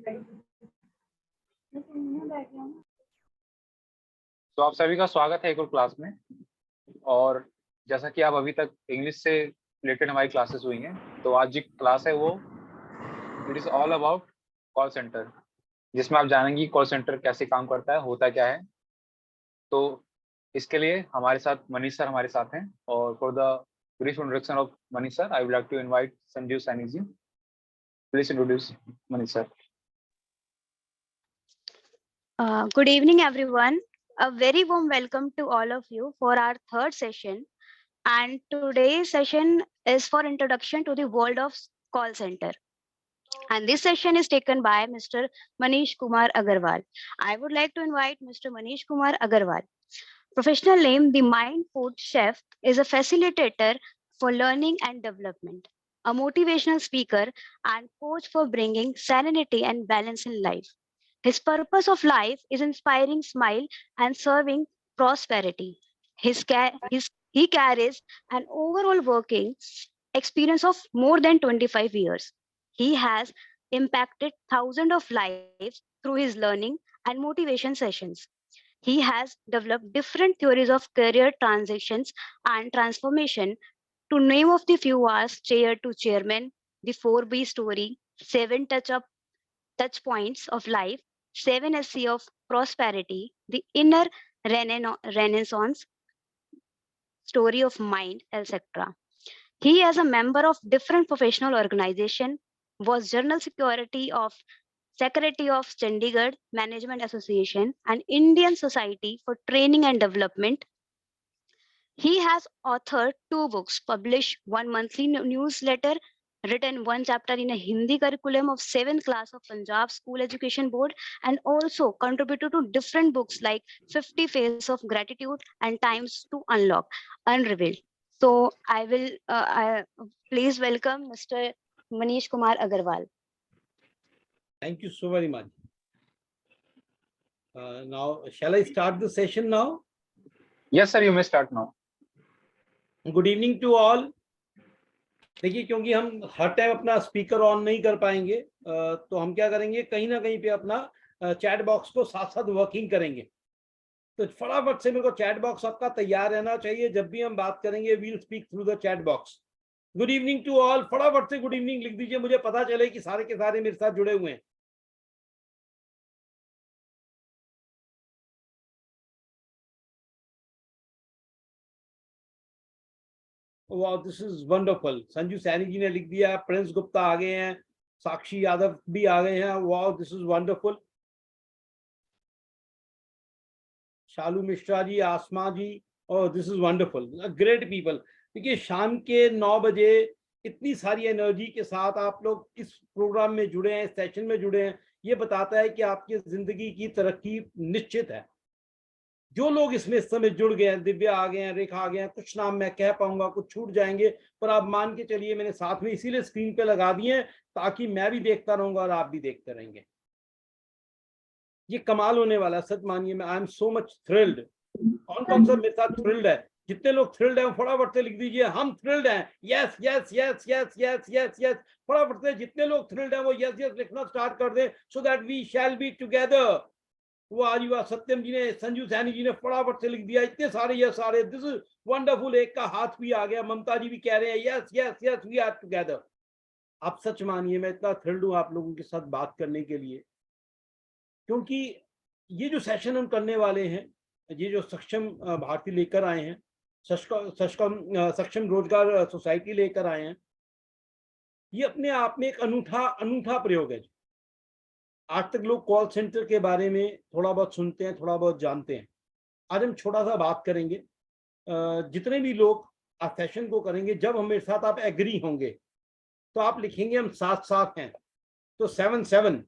तो आप सभी का स्वागत है एक और क्लास में। और जैसा कि आप अभी तक इंग्लिश से रिलेटेड हमारी क्लासेस हुई हैं, तो आज जो क्लास है वो it is all about call centre, जिसमें आप जानेंगे कॉल सेंटर कैसे काम करता है, होता क्या है। तो इसके लिए हमारे साथ मनीष सर हमारे साथ हैं, और for the brief introduction of Manish sir I would like to invite Sanjeev Saini ji. Please introduce Manish sir. Good evening, everyone. A very warm welcome to all of you for our third session. And today's session is for introduction to the world of call center. And this session is taken by Mr. Manish Kumar Agarwal. I would like to invite Mr. Manish Kumar Agarwal. Professional name, the Mind Food Chef, is a facilitator for learning and development, a motivational speaker and coach for bringing serenity and balance in life. His purpose of life is inspiring smile and serving prosperity. He carries an overall working experience of more than 25 years. He has impacted thousands of lives through his learning and motivation sessions. He has developed different theories of career transitions and transformation. To name of the few are chair to chairman, the 4B story, 7 touch points of life, 7SC of prosperity, the inner renaissance, story of mind, etc. He as a member of different professional organization, was General Secretary of Chandigarh Management Association and Indian Society for Training and Development. He has authored 2 books, published 1 monthly newsletter, written 1 chapter in a Hindi curriculum of 7th class of Punjab School Education Board, and also contributed to different books like 50 Phases of Gratitude and Times to Unlock, Unrevealed. So I will please welcome Mr. Manish Kumar Agarwal. Thank you so very much. Now, shall I start the session now? Yes, sir, you may start now. Good evening to all. देखिए, क्योंकि हम हर time अपना speaker on नहीं कर पाएंगे, तो हम क्या करेंगे, कहीं ना कहीं पे अपना चैट बॉक्स को साथ साथ वर्किंग करेंगे। तो फटाफट से मेरे को चैट बॉक्स आपका तैयार रहना चाहिए। जब भी हम बात करेंगे, we'll speak through the chat box. Good evening to all. फटाफट से गुड इवनिंग लिख दीजिए, मुझे पता चले कि सारे के सारे मेरे साथ जुड़े हुए हैं। वाह, this is wonderful. Sanju Saini ji ने लिख दिया, प्रिंस गुप्ता आ गए हैं, साक्षी यादव भी आ गए हैं। वाह, दिस इज वंडरफुल। शालू मिश्रा जी, आसमा जी, और this is wonderful, great people. देखिए, शाम के 9 बजे इतनी सारी एनर्जी के साथ आप लोग इस प्रोग्राम में जुड़े हैं, सेशन में जुड़े हैं, ये बताता है कि आपकी जिंदगी की तरक्की निश्चित है। जो लोग इसमें इस समय जुड़ गए हैं, दिव्या आ गए हैं, रेखा आ गए हैं, कुछ नाम मैं कह पाऊंगा, कुछ छूट जाएंगे, पर आप मान के चलिए मैंने साथ में इसीलिए स्क्रीन पे लगा दिए हैं ताकि मैं भी देखता रहूंगा और आप भी देखते रहेंगे। ये कमाल होने वाला, सच मानिए। मैं I am so much thrilled. कौन कौन सा मेरे साथ थ्रिल्ड है? जितने लोग थ्रिल्ड हैं फटाफट से लिख दीजिए, हम थ्रिल्ड हैं। Yes yes yes yes yes yes yes. फटाफट से जितने लोग थ्रिल्ड हैं वो यस यस लिखना स्टार्ट कर दें, so that we shall be together. वो आज हुआ, सत्यम जी ने, संजू सैनी जी ने फटाफट से लिख दिया, इतने सारे यस सारे। This is wonderful. एक का हाथ भी आ गया, ममता जी भी कह रहे हैं yes yes yes we are together. आप सच मानिए मैं इतना थ्रिल्ड हूं आप लोगों के साथ बात करने के लिए, क्योंकि ये जो सेशन हम करने वाले हैं, ये जो सक्षम भारती लेकर आए हैं, सक्षम रोजगार सोसाइटी लेकर आए हैं, ये अपने आप में एक अनूठा प्रयोग है। आज तक लोग कॉल सेंटर के बारे में थोड़ा बहुत सुनते हैं, थोड़ा बहुत जानते हैं। आज हम छोटा सा बात करेंगे। जितने भी लोग आप सेशन को करेंगे, जब हम मेरे साथ आप एग्री होंगे तो आप लिखेंगे हम साथ साथ हैं, तो 7-7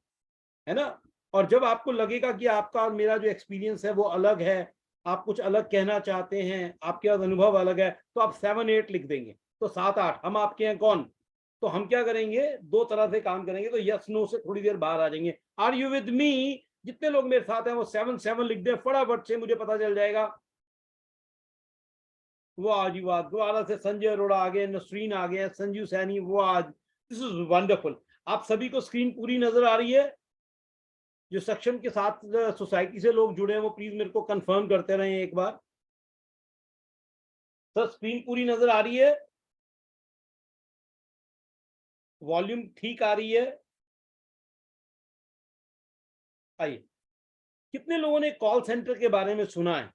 है ना। और जब आपको लगेगा कि आपका और मेरा जो एक्सपीरियंस है वो अलग है, आप कुछ अलग कहना चाहते हैं, आपके पास अनुभव अलग है, तो आप 7-8 लिख देंगे। तो 7-8 हम आपके हैं कौन? तो हम क्या करेंगे, 2 तरह से काम करेंगे। तो यस नो से थोड़ी देर बाहर आ जाएंगे। Are you with me? जितने लोग मेरे साथ हैं वो 7-7 लिख दें फटाफट से, मुझे पता चल जाएगा। वो आज वाह, दोबारा से संजय अरोड़ा आ गए, नसरीन आ गए, संजू सैनी, वो आज। This is wonderful. आप सभी को स्क्रीन पूरी नजर आ रही है? जो सक्षम के साथ सोसाइटी से लोग जुड़े हैं वो प्लीज मेरे को कंफर्म करते रहें एक बार। सर स्क्रीन पूरी नजर आ रही है, वॉल्यूम ठीक आ रही है? आइए, कितने लोगों ने कॉल सेंटर के बारे में सुना है?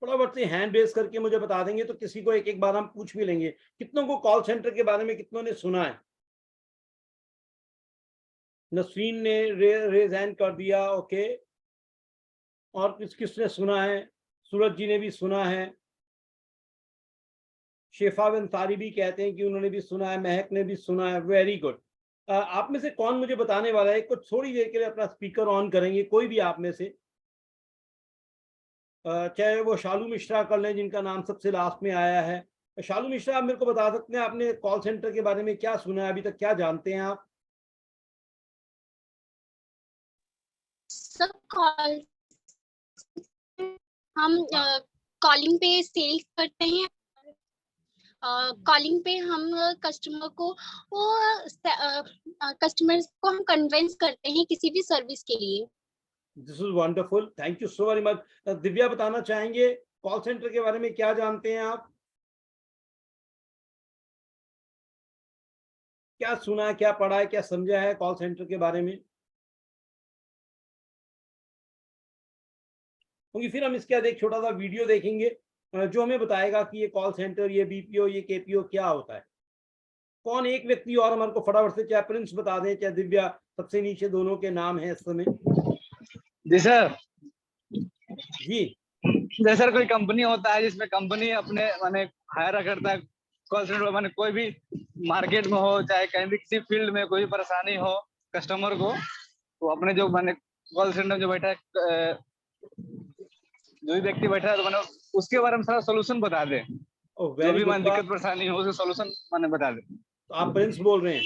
थोड़ा बहुत हैंड रेज करके मुझे बता देंगे तो किसी को एक एक बार हम पूछ भी लेंगे। कितनों को कॉल सेंटर के बारे में कितनों ने सुना है? नसरीन ने रेज हैंड कर दिया, ओके। और किसने सुना है? सूरज जी ने भी सुना है, शेफा अंसारी भी कहते हैं कि उन्होंने भी सुना है, महक ने भी सुना है, वेरी गुड। आप में से कौन मुझे बताने वाला है? कुछ थोड़ी देर के लिए अपना स्पीकर ऑन करेंगे, कोई भी आप में से, चाहे वो शालू मिश्रा कर लें जिनका नाम सबसे लास्ट में आया है। शालू मिश्रा, आप मेरे को बता सकते हैं आपने कॉल सेंटर के बारे में क्या सुना है अभी तक, क्या जानते हैं आप? सब कॉल हम कॉलिंग पे सेल्स करते हैं। कॉलिंग पे हम कस्टमर्स को हम कन्विंस करते हैं किसी भी सर्विस के लिए। This is wonderful, thank you so very much. Divya बताना चाहेंगे कॉल सेंटर के बारे में क्या जानते हैं आप? क्या सुना है, क्या पढ़ा है, क्या समझा है कॉल सेंटर के बारे में? क्योंकि फिर हम इसके बाद एक छोटा सा वीडियो देखेंगे जो हमें बताएगा कि ये कॉल सेंटर, ये बीपीओ, ये केपीओ क्या होता है। कौन एक व्यक्ति और हमारे को फटाफट से, चाहे प्रिंस बता दें चाहे दिव्या, सबसे नीचे दोनों के नाम है इस समय। जी सर। जी जैसे सर कोई कंपनी होता है जिसमें कंपनी अपने माने हायर करता है कॉल सेंटर, माने कोई भी मार्केट में हो चाहे कहीं भी किसी फील्ड में कोई परेशानी हो कस्टमर को, तो अपने जो माने कॉल सेंटर जो बैठा है, जो भी व्यक्ति बैठा है तो माने उसके बारे में सारा सोल्यूशन बता दे। जो भी माने दिक्कत परेशानी हो उसका सोल्यूशन माने बता दे। तो आप प्रिंस बोल रहे हैं?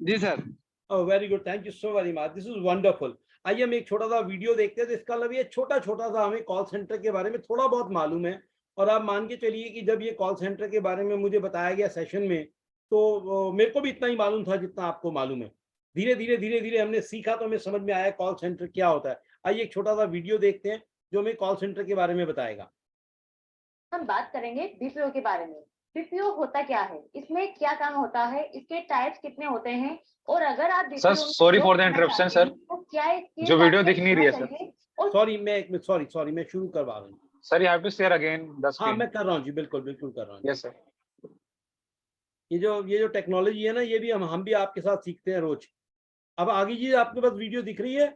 जी sir. Very good, thank you so very much, this is wonderful. आइए हम एक छोटा सा वीडियो देखते हैं। तो इसका मतलब ये छोटा छोटा सा हमें कॉल सेंटर के बारे में थोड़ा बहुत मालूम है। और आप मान के चलिए कि जब ये कॉल सेंटर के बारे में मुझे बताया गया सेशन में, तो मेरे को भी इतना ही मालूम था जितना आपको मालूम है। धीरे धीरे हमने सीखा तो हमें समझ में आया कॉल सेंटर क्या होता है। आइए एक छोटा सा वीडियो देखते हैं जो हमें कॉल सेंटर के बारे में बताएगा। हम बात करेंगे बीपीओ के बारे में। बीपीओ होता क्या है, इसमें क्या काम होता है, इसके टाइप्स कितने होते हैं, और अगर आप sir sorry for the interruption sir, तो क्या जो वीडियो दिख नहीं रही है सर। सॉरी, मैं एक मिनट, सॉरी मैं शुरू करवा रहा हूँ sir. You have to share again the screen. हाँ मैं कर रहा हूँ जी, बिल्कुल कर रहा हूँ। Yes sir. ये जो टेक्नोलॉजी है ना, ये भी हम भी आपके साथ सीखते हैं रोज। अब आगे जी आपके पास वीडियो दिख रही है?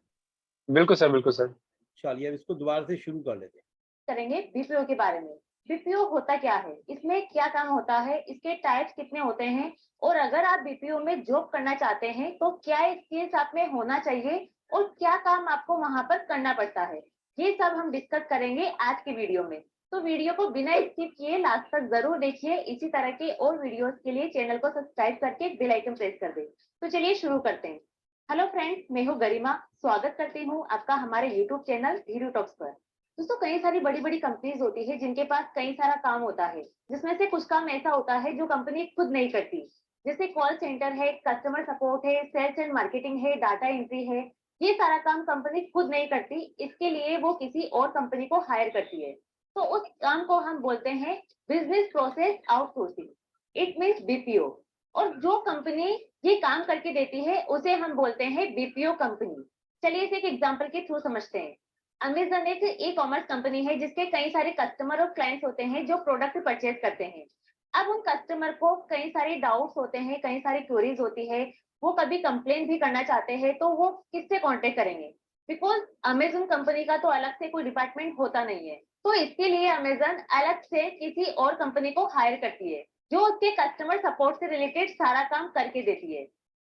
बिल्कुल सर, बिल्कुल सर। चलिए अब इसको दोबारा से शुरू कर लेते हैं। करेंगे बीपीओ के बारे में। बीपीओ होता क्या है, इसमें क्या काम होता है, इसके टाइप्स कितने होते हैं, और अगर आप बीपीओ में जॉब करना चाहते हैं तो क्या स्किल्स आप में होना चाहिए और क्या काम आपको वहां पर करना पड़ता है, ये सब हम डिस्कस करेंगे आज की वीडियो में। तो वीडियो को बिना स्किप किए लास्ट तक जरूर देखिए। इसी तरह के और वीडियोस के लिए चैनल को सब्सक्राइब करके बेल आइकन प्रेस कर दें। तो चलिए शुरू करते हैं। हेलो फ्रेंड्स, मैं हूँ गरिमा, स्वागत करती हूँ आपका हमारे यूट्यूब चैनल धीरू टॉक्स पर। दोस्तों, कई सारी बड़ी बड़ी कंपनीज होती है जिनके पास कई सारा काम होता है, जिसमें से कुछ काम ऐसा होता है जो कंपनी खुद नहीं करती, जैसे कॉल सेंटर है, कस्टमर सपोर्ट है, सेल्स एंड मार्केटिंग है, डाटा एंट्री है। ये सारा काम कंपनी खुद नहीं करती, इसके लिए वो किसी और कंपनी को हायर करती है। तो उस काम को हम बोलते हैं business process outsourcing, it means BPO. और जो कंपनी ये काम करके देती है उसे हम बोलते हैं बीपीओ कंपनी। चलिए इसे एक एग्जांपल के थ्रू समझते हैं। अमेजन एक ई कॉमर्स कंपनी है जिसके कई सारे कस्टमर और क्लाइंट्स होते हैं जो प्रोडक्ट परचेज करते हैं। अब उन कस्टमर को कई सारे डाउट्स होते हैं, कई सारी क्वेरीज होती है, वो कभी कंप्लेन भी करना चाहते हैं, तो वो किससे कांटेक्ट करेंगे? बिकॉज अमेजन कंपनी का तो अलग से कोई डिपार्टमेंट होता नहीं है, तो इसके लिए अमेजन अलग से किसी और कंपनी को हायर करती है जो उसके कस्टमर सपोर्ट से रिलेटेड सारा काम करके देती है।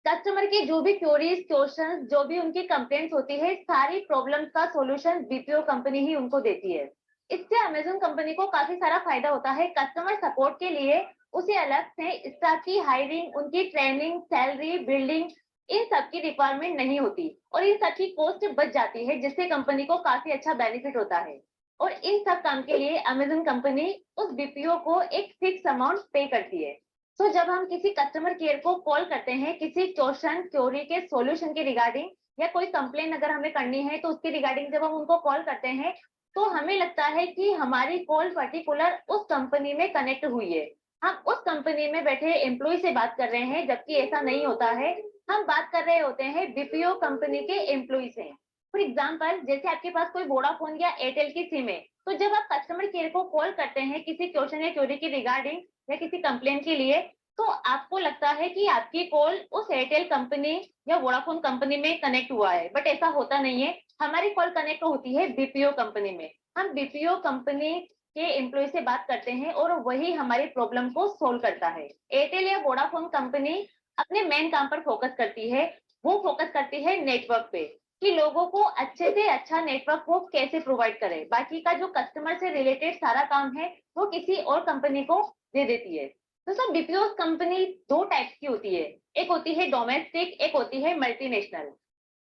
कस्टमर की जो भी क्वेरीज, क्वेश्चंस, जो भी उनकी कंप्लेंट्स होती है, सारी प्रॉब्लम्स का सॉल्यूशन बीपीओ कंपनी ही उनको देती है। इससे अमेजन कंपनी को काफी सारा फायदा होता है। कस्टमर सपोर्ट के लिए उसे अलग से स्टाफ की हायरिंग, उनकी ट्रेनिंग, सैलरी, बिल्डिंग, इन सब की रिक्वायरमेंट नहीं होती और इन सब की कॉस्ट बच जाती है, जिससे कंपनी को काफी अच्छा बेनिफिट होता है। और इन सब काम के लिए अमेजन कंपनी उस बीपीओ को एक फिक्स अमाउंट पे करती है। सो जब हम किसी कस्टमर केयर को कॉल करते हैं किसी क्वेश्चन क्वेरी के सॉल्यूशन के रिगार्डिंग या कोई कंप्लेन अगर हमें करनी है तो उसके रिगार्डिंग जब हम उनको कॉल करते हैं तो हमें लगता है कि हमारी कॉल पर्टिकुलर उस कंपनी में कनेक्ट हुई है, हम उस कंपनी में बैठे एम्प्लॉय से बात कर रहे हैं, जबकि ऐसा नहीं होता है। हम बात कर रहे होते हैं बीपीओ कंपनी के एम्प्लॉय से। फॉर एग्जाम्पल, जैसे आपके पास कोई वोडाफोन या एयरटेल की सिम है, तो जब आप कस्टमर केयर को कॉल करते हैं किसी क्वेश्चन या क्वेरी की रिगार्डिंग या किसी कंप्लेन के लिए, तो आपको लगता है कि आपकी कॉल उस एयरटेल कंपनी या वोडाफोन कंपनी में कनेक्ट हुआ है, बट ऐसा होता नहीं है। हमारी कॉल कनेक्ट होती है बीपीओ कंपनी में। हम बीपीओ कंपनी के एम्प्लॉय से बात करते हैं और वही हमारी प्रॉब्लम को सोल्व करता है। एयरटेल या वोडाफोन कंपनी अपने मेन काम पर फोकस करती है, वो फोकस करती है नेटवर्क पे कि लोगों को अच्छे से अच्छा नेटवर्क वो कैसे प्रोवाइड करे। बाकी का जो कस्टमर से रिलेटेड सारा काम है वो किसी और कंपनी को दे देती है। तो सब बीपीओ कंपनी दो टाइप्स की होती है, एक होती है डोमेस्टिक, एक होती है मल्टीनेशनल।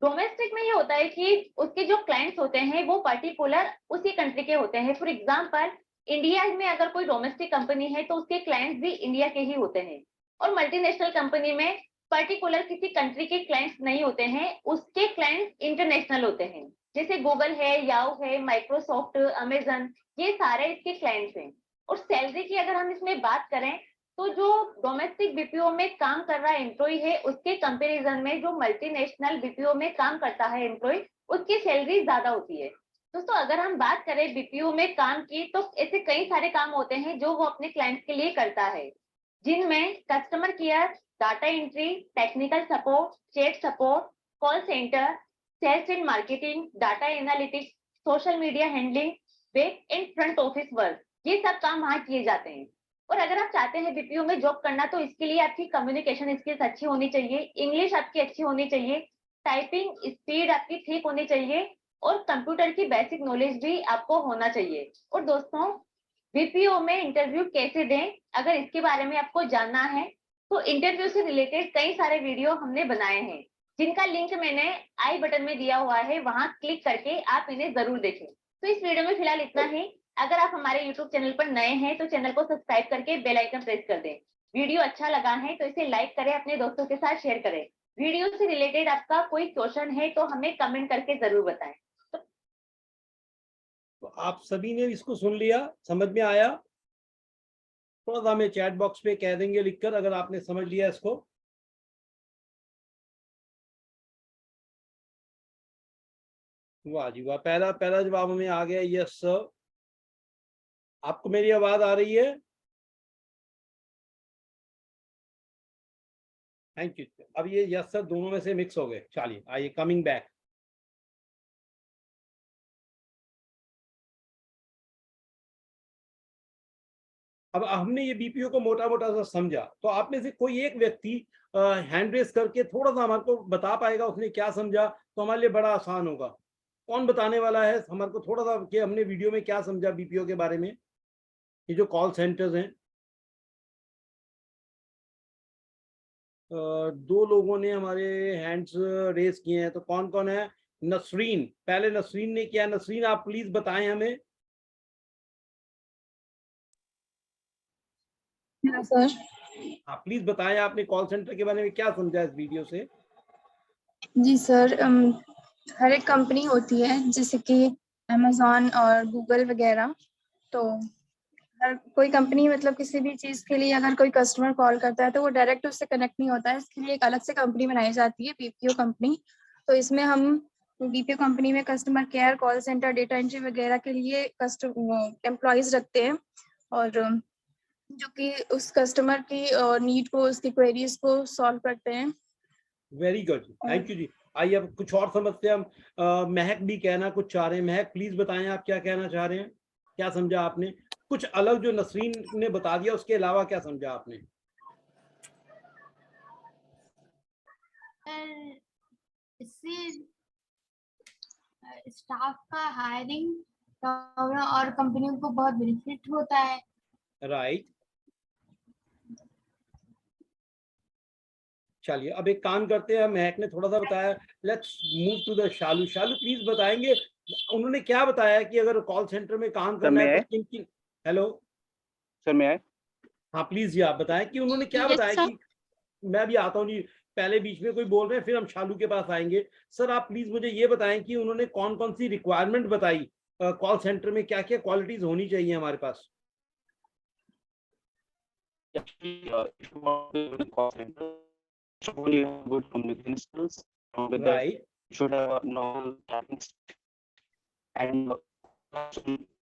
डोमेस्टिक में ये होता है कि उसके जो क्लाइंट्स होते हैं वो पर्टिकुलर उसी कंट्री के होते हैं। फॉर एग्जांपल, इंडिया में अगर कोई डोमेस्टिक कंपनी है तो उसके क्लाइंट्स भी इंडिया के ही होते हैं। और मल्टीनेशनल कंपनी में पर्टिकुलर किसी कंट्री के क्लाइंट्स नहीं होते हैं, उसके क्लाइंट्स इंटरनेशनल होते हैं। जैसे गूगल है, याहू है, माइक्रोसॉफ्ट, अमेजन, ये सारे इसके क्लाइंट्स हैं। और सैलरी की अगर हम इसमें बात करें तो जो डोमेस्टिक बीपीओ में काम कर रहा एम्प्लॉय है उसके कंपैरिजन में जो मल्टीनेशनल बीपीओ में काम करता है एम्प्लॉय, उसकी सैलरी ज्यादा होती है। दोस्तों, अगर हम बात करें बीपीओ में काम की, तो ऐसे कई सारे काम होते हैं जो वो अपने क्लाइंट्स के लिए करता है, जिनमें customer care, data entry, technical support, chat support, call centre, sales and marketing, data analytics, social media handling, back end front office work, ये सब काम वहाँ किए जाते हैं। और अगर आप चाहते हैं बीपीओ में जॉब करना तो इसके लिए आपकी कम्युनिकेशन स्किल्स अच्छी होनी चाहिए, इंग्लिश आपकी अच्छी होनी चाहिए, टाइपिंग स्पीड आपकी ठीक होनी चाहिए और कंप्यूटर की बेसिक नॉलेज भी आपको होना चाहिए। और दोस्तों, बीपीओ में इंटरव्यू कैसे दें, अगर इसके बारे में आपको जानना है तो इंटरव्यू से रिलेटेड कई सारे वीडियो हमने बनाए हैं, जिनका लिंक मैंने आई बटन में दिया हुआ है, वहां क्लिक करके आप इन्हें जरूर देखें। तो इस वीडियो में फिलहाल इतना ही। अगर आप हमारे YouTube चैनल पर नए हैं तो चैनल को सब्सक्राइब करके बेल आइकन प्रेस कर दें। वीडियो अच्छा लगा है तो इसे लाइक करें, अपने दोस्तों के साथ शेयर करें। वीडियो से रिलेटेड आपका कोई क्वेश्चन है तो हमें कमेंट करके जरूर बताएं। तो आप सभी ने इसको सुन लिया, समझ में आया? थोड़ा सा हमें चैट बॉक्स पे कह देंगे लिखकर अगर आपने समझ लिया इसको। वाह जी वाह, पहला पहला जवाब हमें आ गया, यस सर। आपको मेरी आवाज आ रही है? Thank you. अब ये यस सर दोनों में से मिक्स हो गए। चलिए आइए, कमिंग बैक। अब हमने ये बीपीओ को मोटा मोटा सा समझा, तो आप में से कोई एक व्यक्ति हैंड रेस करके थोड़ा सा हमारे को बता पाएगा उसने क्या समझा, तो हमारे लिए बड़ा आसान होगा। कौन बताने वाला है हमारे को थोड़ा सा कि हमने वीडियो में क्या समझा बीपीओ के बारे में, ये जो कॉल सेंटर्स हैं? दो लोगों ने हमारे हैंड्स रेस किए हैं, तो कौन कौन है? नसरीन, पहले नसरीन ने किया। नसरीन, आप प्लीज बताएं हमें। सर, आप प्लीज बताएं आपने कॉल सेंटर के बारे में क्या समझा इस वीडियो से। जी सर, हर एक कंपनी होती है जैसे कि अमेजोन और गूगल वगैरह, तो हर कोई कंपनी मतलब किसी भी चीज़ के लिए अगर कोई कस्टमर कॉल करता है तो वो डायरेक्ट उससे कनेक्ट नहीं होता है, इसके लिए एक अलग से कंपनी बनाई जाती है, बीपीओ कंपनी। तो इसमें हम बीपीओ कंपनी में customer care, call centre, data entry वगैरह के लिए एम्प्लॉयज रखते हैं, और जो कि उस कस्टमर की नीड को, उसकी क्वेरीज को सॉल्व करते हैं। वेरी गुड, थैंक यू जी। आइए अब कुछ और समझते हैं हम। महक भी कहना कुछ चाह रहे हैं। महक, प्लीज बताएं आप क्या कहना चाह रहे हैं, क्या समझा आपने? कुछ अलग जो नसरीन ने बता दिया उसके अलावा क्या समझा आपने? इससे स्टाफ का हायरिंग और कंपनियों को बहुत बेनिफिट होता है। राइट। चलिए अब एक काम करते हैं, महक ने थोड़ा सा बताया, let's move to the Shalu. Shalu please बताएंगे उन्होंने क्या बताया कि अगर कॉल सेंटर में काम करना है तो किन किन। हेलो सर, मैं आए? हाँ प्लीज जी आप बताएं कि उन्होंने क्या Yes, बताया sir. कि मैं भी आता हूँ जी, पहले बीच में कोई बोल रहे हैं फिर हम शालू के पास आएंगे। सर आप प्लीज मुझे ये बताएं कि उन्होंने कौन कौन सी रिक्वायरमेंट बताई, कॉल सेंटर में क्या क्या क्वालिटीज होनी चाहिए हमारे पास। Actually, if you want to build a call center, you should only have good communication skills. With that, right, you should have a normal typing and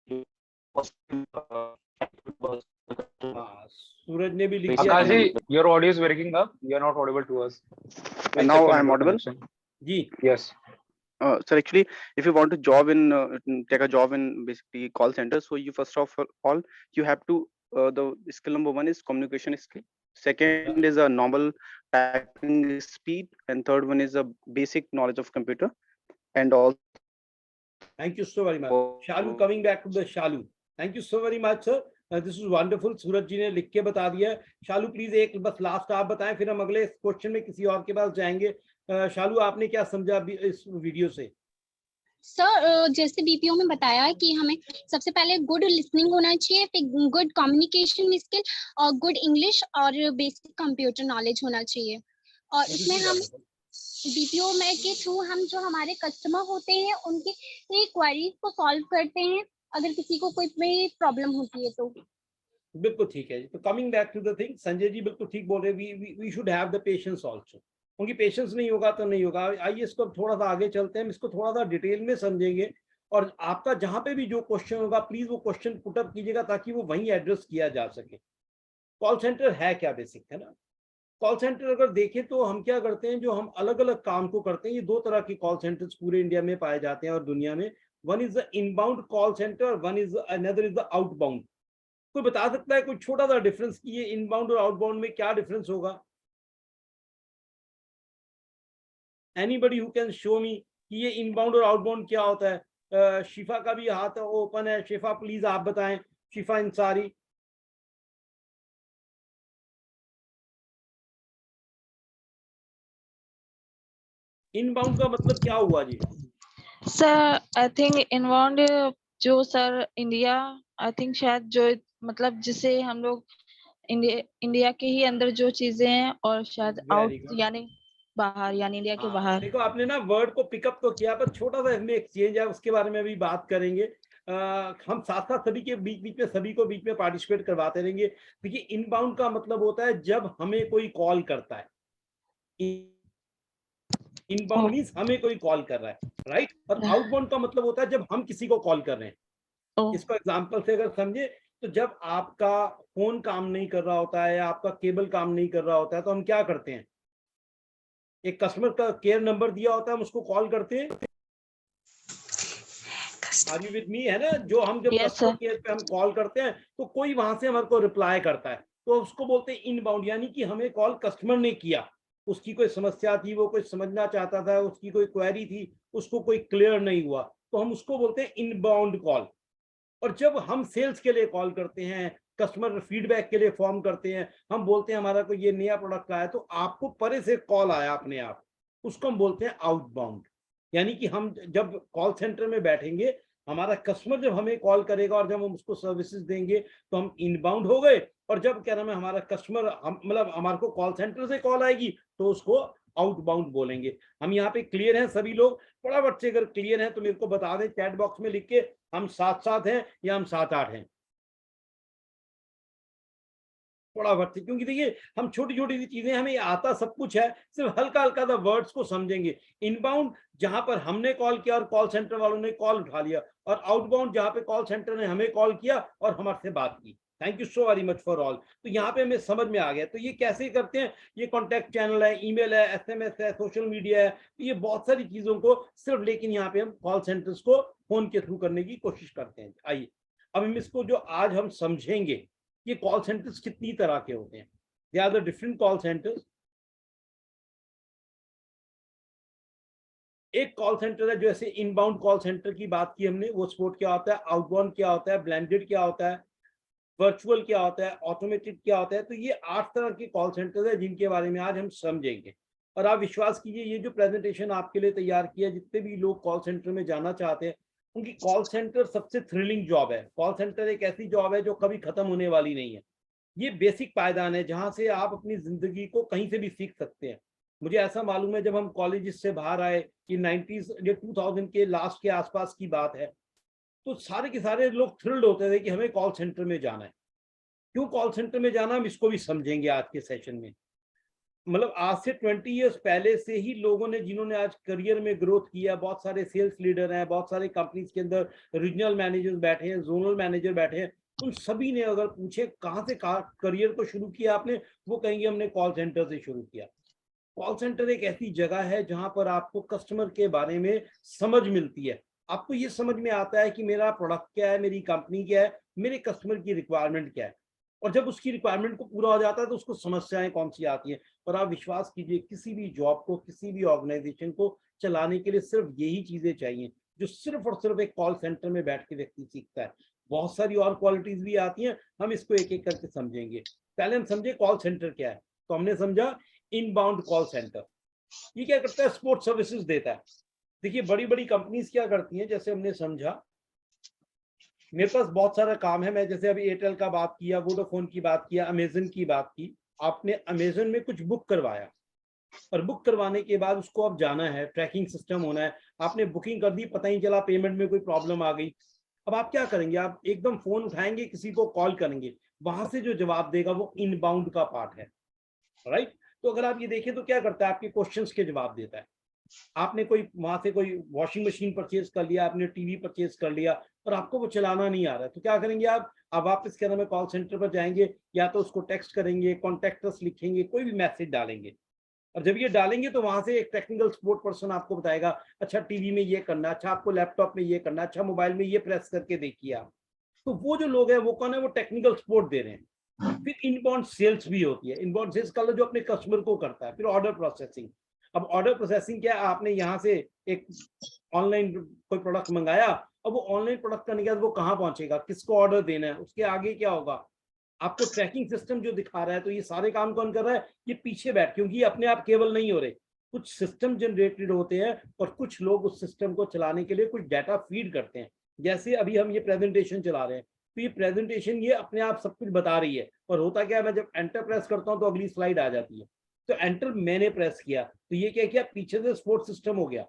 you possible हाँ सूरज ने भी लिख Basic दिया। Akash communi- ji, your audio is breaking up. You are not audible to us. And now check the I'm network audible? connection. जी Yes. Sir, actually, if you want to job in take a job in basically call center, so you first of all you have to the skill number one is communication skill. Second is a normal typing speed, and third one is a basic knowledge of computer. And also, thank you so very much Shalu, coming back to the Shalu, thank you so very much sir, this is wonderful. Suraj ji ने लिख के बता दिया है। शालू please एक बस last आप बताएं, फिर हम अगले क्वेश्चन में किसी और के पास जाएंगे। शालू आपने क्या समझा इस वीडियो से? सर जैसे बीपीओ में बताया है कि हमें सबसे पहले गुड लिसनिंग होना चाहिए, फिर गुड कम्युनिकेशन स्किल और गुड इंग्लिश और बेसिक कंप्यूटर नॉलेज होना चाहिए। और इसमें हम बीपीओ में के थ्रू हम जो हमारे कस्टमर होते हैं उनकी क्वेरीज को सॉल्व करते हैं, अगर किसी को कोई भी प्रॉब्लम होती है तो। बिल्कुल ठीक है। तो coming back to the thing, Sanjay ji बिल्कुल ठीक बोल रहे हैं, we should have the patience also. उनकी पेशेंस नहीं होगा तो नहीं होगा। आइए इसको थोड़ा सा आगे चलते हैं, हम इसको थोड़ा सा डिटेल में समझेंगे। और आपका जहां पे भी जो क्वेश्चन होगा प्लीज वो क्वेश्चन पुट अप कीजिएगा ताकि वो वहीं एड्रेस किया जा सके। कॉल सेंटर है क्या बेसिक, है ना? कॉल सेंटर अगर देखें तो हम क्या करते हैं, जो हम अलग अलग काम को करते हैं, ये दो तरह के कॉल सेंटर्स पूरे इंडिया में पाए जाते हैं और दुनिया में। One is the inbound call centre, one is another is the outbound. कोई बता सकता है कोई छोटा सा डिफरेंस कि ये इनबाउंड और आउटबाउंड में क्या डिफरेंस होगा? एनीबडी हु कैन शो मी कि ये इनबाउंड और आउटबाउंड क्या होता है? शिफा का भी हाथ ओपन है। शिफा प्लीज आप बताएं, शिफा इंसारी। इनबाउंड का मतलब क्या हुआ जी? सर आई थिंक इनबाउंड जो सर इंडिया, आई थिंक शायद जो मतलब जिसे हम लोग इंडिया के ही अंदर जो चीजें हैं और शायद आउट यानी बाहर, यानी इंडिया के बाहर। देखो आपने ना वर्ड को पिकअप तो किया, पर छोटा सा इसमें एक्सचेंज है, उसके बारे में भी बात करेंगे। हम साथ साथ सभी के बीच में सभी को बीच में पार्टिसिपेट करवाते रहेंगे। देखिए इनबाउंड का मतलब होता है जब हमें कोई कॉल करता है। इनबाउंड मींस हमें कोई कॉल कर रहा है, राइट? और आउटबाउंड का मतलब होता है जब हम किसी को कॉल कर रहे हैं। इसको एग्जांपल से अगर समझे तो जब आपका फोन काम नहीं कर रहा होता है, आपका केबल काम नहीं कर रहा होता है, तो हम क्या करते हैं? एक कस्टमर का केयर नंबर दिया होता है, हम उसको कॉल करते हैं। आर यू विद मी, है ना? जो हम जब कस्टमर केयर पे हम कॉल करते हैं तो कोई वहां से हमारे को रिप्लाई करता है, तो उसको बोलते हैं इनबाउंड, यानी कि हमें कॉल कस्टमर ने किया, उसकी कोई समस्या थी, वो कुछ समझना चाहता था, उसकी कोई क्वेरी थी, उसको कोई क्लियर नहीं हुआ, तो हम उसको बोलते हैं इनबाउंड कॉल। और जब हम सेल्स के लिए कॉल करते हैं, कस्टमर फीडबैक के लिए फॉर्म करते हैं, हम बोलते हैं हमारा कोई ये नया प्रोडक्ट आया, तो आपको परे से कॉल आया अपने आप, उसको हम बोलते हैं आउटबाउंड। यानी कि हम जब कॉल सेंटर में बैठेंगे, हमारा कस्टमर जब हमें कॉल करेगा और जब हम उसको सर्विसेज देंगे तो हम इनबाउंड हो गए। और जब क्या नाम है हमारा कस्टमर मतलब हमारे को कॉल सेंटर से कॉल आएगी तो उसको आउटबाउंड बोलेंगे। हम यहाँ पे क्लियर हैं सभी लोग? फटाफट से अगर क्लियर हैं तो मेरे को बता दें चैट बॉक्स में लिख के, हम 7-7 हैं या हम 7-8 हैं? फटाफट से, क्योंकि देखिए हम छोटी छोटी सी चीजें, हमें आता सब कुछ है, सिर्फ हल्का हल्का सा वर्ड्स को समझेंगे। इनबाउंड जहां पर हमने कॉल किया और कॉल सेंटर वालों ने कॉल उठा लिया, और आउटबाउंड जहां पे कॉल सेंटर ने हमें कॉल किया और हमारे से बात की। Thank you so very much for all. तो यहाँ पे हमें समझ में आ गया। तो ये कैसे करते हैं? ये कॉन्टैक्ट चैनल है, ईमेल है, SMS है, सोशल मीडिया है, तो ये बहुत सारी चीजों को सिर्फ, लेकिन यहाँ पे हम कॉल सेंटर्स को फोन के थ्रू करने की कोशिश करते हैं। आइए अब हम इसको जो आज हम समझेंगे, ये कॉल सेंटर्स कितनी तरह के होते हैं। They are the different call centres. एक कॉल सेंटर है, जैसे इनबाउंड कॉल सेंटर की बात की हमने, वो स्पोर्ट क्या होता है, आउटबाउंड क्या होता है, ब्लेंडेड क्या होता है, वर्चुअल क्या होता है, ऑटोमेटेड क्या होता है। तो ये 8 तरह के कॉल सेंटर है जिनके बारे में आज हम समझेंगे। और आप विश्वास कीजिए, ये जो प्रेजेंटेशन आपके लिए तैयार किया, जितने भी लोग कॉल सेंटर में जाना चाहते हैं उनकी कॉल सेंटर सबसे थ्रिलिंग जॉब है। कॉल सेंटर एक ऐसी जॉब है जो कभी खत्म होने वाली नहीं है। ये बेसिक पायदान है जहां से आप अपनी जिंदगी को कहीं से भी सीख सकते हैं। मुझे ऐसा मालूम है जब हम कॉलेज से बाहर आए कि 90s ये 2000 के लास्ट के आसपास की बात है, तो सारे के सारे लोग थ्रिल्ड होते थे कि हमें कॉल सेंटर में जाना है। क्यों कॉल सेंटर में जाना, हम इसको भी समझेंगे आज के सेशन में। मतलब आज से 20 इयर्स पहले से ही लोगों ने, जिन्होंने आज करियर में ग्रोथ किया, बहुत सारे सेल्स लीडर हैं, बहुत सारे कंपनीज के अंदर रीजनल मैनेजर्स बैठे हैं, जोनल मैनेजर बैठे हैं, उन सभी ने अगर पूछे कहाँ से करियर को शुरू किया आपने, वो कहेंगे हमने कॉल सेंटर से शुरू किया। कॉल सेंटर एक ऐसी जगह है जहां पर आपको कस्टमर के बारे में समझ मिलती है। आपको ये समझ में आता है कि मेरा प्रोडक्ट क्या है, मेरी कंपनी क्या है, मेरे कस्टमर की रिक्वायरमेंट क्या है, और जब उसकी रिक्वायरमेंट को पूरा हो जाता है तो उसको समस्याएं कौन सी आती हैं। और आप विश्वास कीजिए, किसी भी जॉब को, किसी भी ऑर्गेनाइजेशन को चलाने के लिए सिर्फ यही चीजें चाहिए जो सिर्फ और सिर्फ एक कॉल सेंटर में बैठ के व्यक्ति सीखता है। बहुत सारी और क्वालिटीज भी आती हैं, हम इसको एक एक करके समझेंगे। पहले हम समझे कॉल सेंटर क्या है। तो हमने समझा इनबाउंड कॉल सेंटर, ये क्या करता है, सपोर्ट सर्विसेज देता है। देखिए बड़ी बड़ी कंपनीज क्या करती हैं, जैसे हमने समझा मेरे पास बहुत सारा काम है, मैं जैसे अभी एयरटेल का बात किया, वोडाफोन की बात किया, अमेजन की बात की। आपने अमेजन में कुछ बुक करवाया और बुक करवाने के बाद उसको अब जाना है, ट्रैकिंग सिस्टम होना है, आपने बुकिंग कर दी, पता ही चला पेमेंट में कोई प्रॉब्लम आ गई। अब आप क्या करेंगे, आप एकदम फोन उठाएंगे, किसी को कॉल करेंगे, वहां से जो जवाब देगा वो इनबाउंड का पार्ट है, राइट। तो अगर आप ये देखें तो क्या करता है, आपके क्वेश्चंस के जवाब देता है। आपने कोई वहां से कोई वॉशिंग मशीन परचेज कर लिया, आपने टीवी परचेज कर लिया और आपको वो चलाना नहीं आ रहा है, तो क्या करेंगे आप वापस के में कॉल सेंटर पर जाएंगे, या तो उसको टेक्स्ट करेंगे, कॉन्टेक्ट अस लिखेंगे, कोई भी मैसेज डालेंगे। और जब ये डालेंगे तो वहां से एक टेक्निकल सपोर्ट पर्सन आपको बताएगा, अच्छा टीवी में ये करना, अच्छा आपको लैपटॉप में ये करना, अच्छा मोबाइल में ये प्रेस करके देखिए आप। तो वो जो लोग हैं वो कौन है, वो टेक्निकल सपोर्ट दे रहे हैं। फिर इनबाउंड सेल्स भी होती है, इनबाउंड सेल्स का जो अपने कस्टमर को करता है। फिर ऑर्डर प्रोसेसिंग। अब ऑर्डर प्रोसेसिंग क्या है, आपने यहाँ से एक ऑनलाइन कोई प्रोडक्ट मंगाया, अब वो ऑनलाइन प्रोडक्ट करने के बाद वो कहाँ पहुंचेगा, किसको ऑर्डर देना है, उसके आगे क्या होगा, आपको ट्रैकिंग सिस्टम जो दिखा रहा है। तो ये सारे काम कौन कर रहा है, ये पीछे बैठ, क्योंकि ये अपने आप केवल नहीं हो रहे, कुछ सिस्टम जनरेटेड होते हैं और कुछ लोग उस सिस्टम को चलाने के लिए कुछ डाटा फीड करते हैं। जैसे अभी हम ये प्रेजेंटेशन चला रहे हैं, तो ये प्रेजेंटेशन ये अपने आप सब कुछ बता रही है, और होता क्या है, मैं जब एंटर प्रेस करता हूँ तो अगली स्लाइड आ जाती है। तो एंटर मैंने प्रेस किया तो ये क्या किया, पीछे से सपोर्ट सिस्टम हो गया।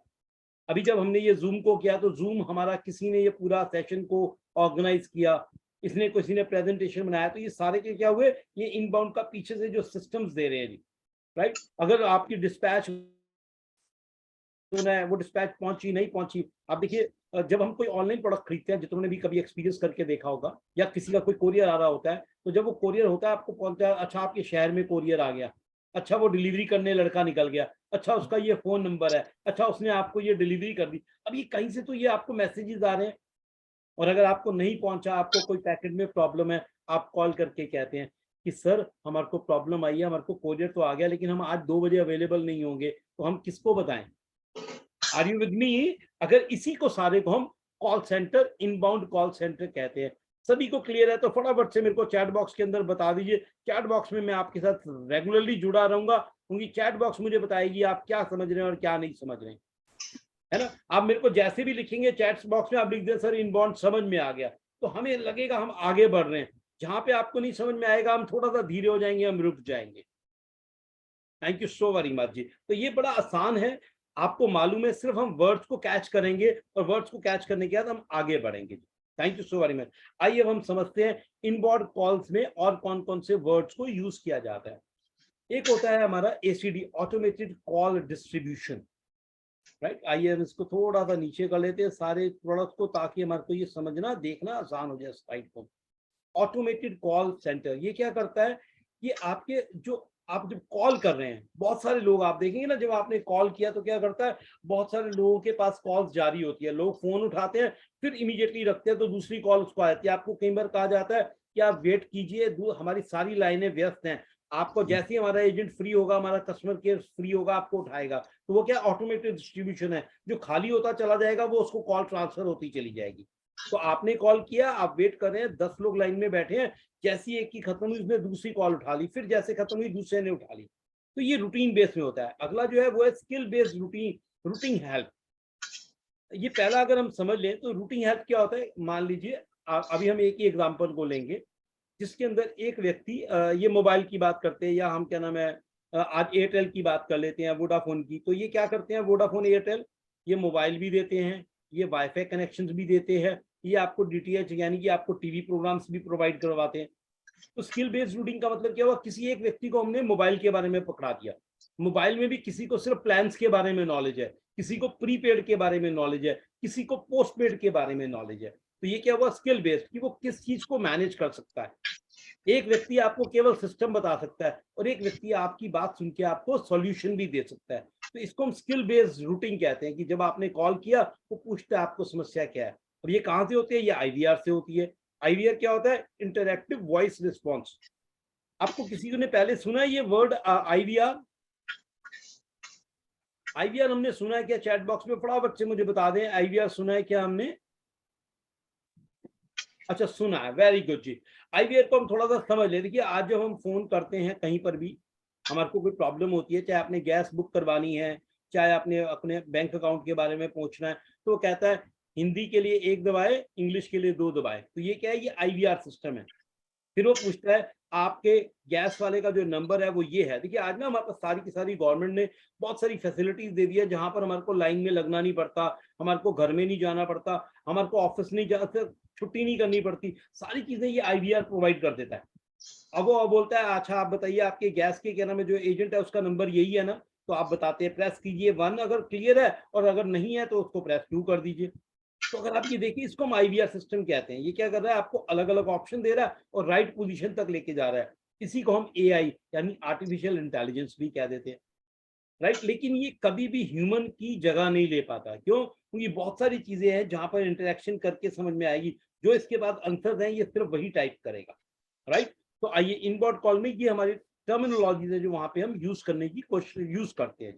अभी जब हमने ये जूम को किया तो जूम हमारा किसी ने ये पूरा सेशन को ऑर्गेनाइज किया, इसने किसी ने प्रेजेंटेशन बनाया, तो ये सारे के क्या हुए, ये इनबाउंड का पीछे से जो सिस्टम्स दे रहे हैं जी, राइट। अगर आपकी डिस्पैच है, वो डिस्पैच पहुंची नहीं पहुंची, आप देखिए जब हम कोई ऑनलाइन प्रोडक्ट खरीदते हैं, जितनों ने भी कभी एक्सपीरियंस करके देखा होगा, या किसी का कोई कोरियर आ रहा होता है, तो जब वो कोरियर होता है आपको पहुंचा, अच्छा आपके शहर में कोरियर आ गया, अच्छा वो डिलीवरी करने लड़का निकल गया, अच्छा उसका ये फोन नंबर है, अच्छा उसने आपको ये डिलीवरी कर दी। अब ये कहीं से तो ये आपको मैसेजेस आ रहे हैं, और अगर आपको नहीं पहुंचा, आपको कोई पैकेट में प्रॉब्लम है, आप कॉल करके कहते हैं कि सर हमारे को प्रॉब्लम आई है, हमारे को कोरियर तो आ गया लेकिन हम आज 2 बजे अवेलेबल नहीं होंगे, तो हम किसको बताएं। Are you with me? अगर इसी को सारे को हम call centre, inbound call centre कहते हैं। सभी को क्लियर है तो फटाफट से मेरे को चैट बॉक्स के अंदर बता दीजिए। चैट बॉक्स में मैं आपके साथ रेगुलरली जुड़ा रहूंगा, क्योंकि चैट बॉक्स मुझे बताएगी आप क्या समझ रहे हैं और क्या नहीं समझ रहे हैं, है ना। आप मेरे को जैसे भी लिखेंगे चैट बॉक्स में, आप लिख दें सर इनबाउंड समझ में आ गया, तो हमें लगेगा हम आगे बढ़ रहे हैं। जहां पे आपको नहीं समझ में आएगा हम थोड़ा सा धीरे हो जाएंगे, हम रुक जाएंगे। Thank you so very much जी। तो ये बड़ा आसान है, आपको मालूम है, सिर्फ हम वर्ड्स को कैच करेंगे और वर्ड्स को कैच करने के बाद हम आगे बढ़ेंगे। Thank you so very much. आइए अब हम समझते हैं इनबाउंड कॉल्स में और कौन कौन से वर्ड्स को यूज किया जाता है। एक होता है हमारा ACD, automated call distribution, right. आइए हम इसको थोड़ा सा नीचे कर लेते हैं सारे प्रोडक्ट को, ताकि हमारे को ये समझना देखना आसान हो जाए स्लाइड को। ऑटोमेटेड कॉल सेंटर ये क्या करता है, ये आपके जो आप जब कॉल कर रहे हैं, बहुत सारे लोग आप देखेंगे ना, जब आपने कॉल किया तो क्या करता है, बहुत सारे लोगों के पास कॉल्स जारी होती है, लोग फोन उठाते हैं फिर इमीडिएटली रखते हैं, तो दूसरी कॉल उसको आ जाती है। आपको कई बार कहा जाता है कि आप वेट कीजिए, हमारी सारी लाइनें व्यस्त हैं, आपको जैसे ही हमारा एजेंट फ्री होगा, हमारा कस्टमर केयर फ्री होगा, आपको उठाएगा। तो वो क्या ऑटोमेटेड डिस्ट्रीब्यूशन है, जो खाली होता चला जाएगा वो उसको कॉल ट्रांसफर होती चली जाएगी। तो आपने कॉल किया, आप वेट कर रहे हैं, 10 लोग लाइन में बैठे हैं, जैसी एक की खत्म हुई उसने दूसरी कॉल उठा ली, फिर जैसे खत्म हुई दूसरे ने उठा ली। तो ये रूटीन बेस में होता है। अगला जो है वो है स्किल बेस्ड रूटीन हेल्प। ये पहला अगर हम समझ लें तो रूटीन हेल्प क्या होता है, मान लीजिए अभी हम एक ही एग्जांपल को लेंगे। जिसके अंदर एक व्यक्ति ये मोबाइल की बात करते हैं, या हम क्या नाम है आज एयरटेल की बात कर लेते हैं, वोडाफोन की। तो ये क्या करते हैं, वोडाफोन एयरटेल, ये मोबाइल भी देते हैं, ये वाईफाई कनेक्शंस भी देते हैं, ये आपको डीटीएच यानी कि आपको टीवी प्रोग्राम्स भी प्रोवाइड करवाते हैं। तो स्किल बेस्ड रूटिंग का मतलब क्या हुआ, किसी एक व्यक्ति को हमने मोबाइल के बारे में पकड़ा दिया। मोबाइल में भी किसी को सिर्फ प्लान्स के बारे में नॉलेज है, किसी को प्रीपेड के बारे में नॉलेज है, किसी को पोस्टपेड के बारे में नॉलेज है। तो ये क्या हुआ, स्किल बेस्ड, कि वो किस चीज को मैनेज कर सकता है। एक व्यक्ति आपको केवल सिस्टम बता सकता है और एक व्यक्ति आपकी बात सुन के आपको सॉल्यूशन भी दे सकता है। तो इसको हम स्किल बेस्ड रूटिंग कहते हैं, कि जब आपने कॉल किया वो पूछता है आपको समस्या क्या है। और ये कहाँ से होती है, ये आईवीआर से होती है। आईवीआर क्या होता है, इंटरैक्टिव वॉइस रिस्पॉन्स। आपको किसी ने पहले सुना है ये वर्ड आईवीआर? आईवीआर हमने सुना है क्या? चैट बॉक्स में फटाफट से मुझे बता दें, आईवीआर सुना है क्या हमने? अच्छा, सुना है, वेरी गुड जी। आईवीआर को हम थोड़ा सा समझ ले। देखिए, आज जब हम फोन करते हैं कहीं पर भी, हमारे को कोई प्रॉब्लम होती है, चाहे आपने गैस बुक करवानी है, चाहे आपने अपने बैंक अकाउंट के बारे में पूछना है, तो वो कहता है हिंदी के लिए 1 दबाए, इंग्लिश के लिए 2 दबाए। तो ये क्या है, ये आईवीआर सिस्टम है। फिर वो पूछता है आपके गैस वाले का जो नंबर है वो ये है। देखिए, आज ना हमारे पास सारी की सारी गवर्नमेंट ने बहुत सारी फैसिलिटीज दे दी है, जहां पर हमारे को लाइन में लगना नहीं पड़ता, हमारे को घर में नहीं जाना पड़ता, हमारे को ऑफिस नहीं जा, छुट्टी नहीं करनी पड़ती। सारी चीजें ये आईवीआर प्रोवाइड कर देता है। अब वो बोलता है अच्छा आप बताइए आपके गैस के क्या नाम है, जो एजेंट है उसका नंबर यही है ना? तो आप बताते हैं प्रेस कीजिए 1 अगर क्लियर है, और अगर नहीं है तो उसको प्रेस 2 कर दीजिए। तो अगर आप ये देखिए, इसको हम आईवीआर सिस्टम कहते हैं। ये क्या कर रहा है, आपको अलग अलग ऑप्शन दे रहा है और राइट पोजीशन तक लेके जा रहा है। इसी को हम एआई यानी आर्टिफिशियल इंटेलिजेंस भी कह देते हैं, राइट। लेकिन ये कभी भी ह्यूमन की जगह नहीं ले पाता। क्यों? क्योंकि बहुत सारी चीजें हैं जहां पर इंटरेक्शन करके समझ में आएगी, जो इसके बाद आंसर हैं ये सिर्फ वही टाइप करेगा, राइट। तो आइए इनबाउंड कॉल में ये हमारी टर्मिनोलॉजी है जो वहां पे हम यूज करने की कोशिश यूज करते हैं।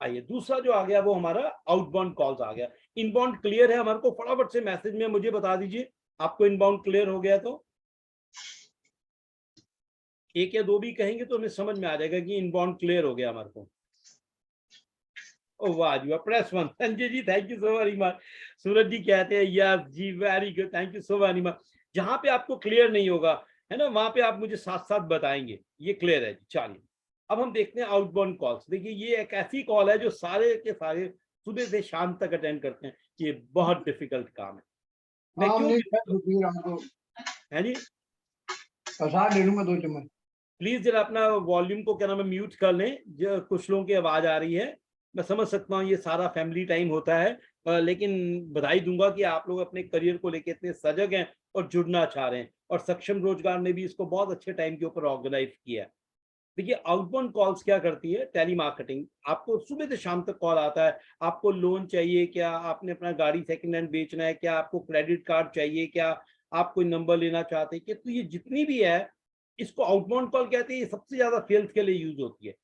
आइए दूसरा जो आ गया वो हमारा आउटबाउंड कॉल्स आ गया। इनबाउंड क्लियर है हमारे को? फटाफट से मैसेज में मुझे बता दीजिए आपको इनबाउंड क्लियर हो गया। तो 1 या 2 भी कहेंगे तो हमें समझ में आ जाएगा कि इनबाउंड क्लियर हो गया हमारे को। ओ वाह जी वाह, press 1। Sanjay ji thank you so very much. Suraj ji कहते हैं यस जी, very good, thank you so very much. जहां पे आपको क्लियर नहीं होगा है ना, वहां पे आप मुझे साथ साथ बताएंगे। ये क्लियर है जी। चलिए अब हम देखते हैं आउटबाउंड कॉल्स। देखिए ये एक ऐसी कॉल है जो सारे के सारे सुबह से शाम तक अटेंड करते हैं। ये बहुत डिफिकल्ट काम है। मैं क्यों है जी, प्रसाद ले लूंगा 2 चम्मच। प्लीज जरा अपना वॉल्यूम को क्या नाम है म्यूट कर लें। जो कुछ लोगों की आवाज आ रही है, मैं समझ सकता हूँ ये सारा फैमिली टाइम होता है, लेकिन बधाई दूंगा कि आप लोग अपने करियर को लेकर इतने सजग हैं और जुड़ना चाह रहे हैं। और सक्षम रोजगार ने भी इसको बहुत अच्छे टाइम के ऊपर ऑर्गेनाइज किया है। देखिए आउटबाउंड कॉल्स क्या करती है, टेलीमार्केटिंग। आपको सुबह से शाम तक कॉल आता है, आपको लोन चाहिए क्या, आपने अपना गाड़ी सेकंड हैंड बेचना है क्या, आपको क्रेडिट कार्ड चाहिए क्या, आप कोई नंबर लेना चाहते हैं क्या। तो ये जितनी भी है इसको आउटबाउंड कॉल कहते हैं। ये सबसे ज्यादा सेल्स के लिए यूज होती है।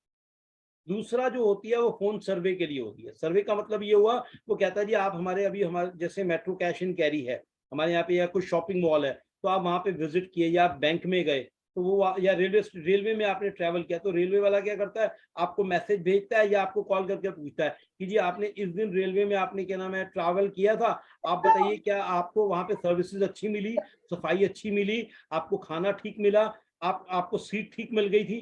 दूसरा जो होती है वो फोन सर्वे के लिए होती है। सर्वे का मतलब ये हुआ, वो कहता है जी आप हमारे अभी हमारे जैसे मेट्रो कैश एंड कैरी है हमारे यहाँ पे, या कोई शॉपिंग मॉल है तो आप वहाँ पे विजिट किए, या आप बैंक में गए तो वो, या रेलवे में आपने ट्रैवल किया तो रेलवे वाला क्या करता है, आपको मैसेज भेजता है या आपको कॉल करके पूछता है कि जी आपने इस दिन रेलवे में आपने क्या नाम है ट्रैवल किया था, आप बताइए क्या आपको वहाँ पे सर्विसेज अच्छी मिली, सफाई अच्छी मिली, आपको खाना ठीक मिला, आपको सीट ठीक मिल गई थी।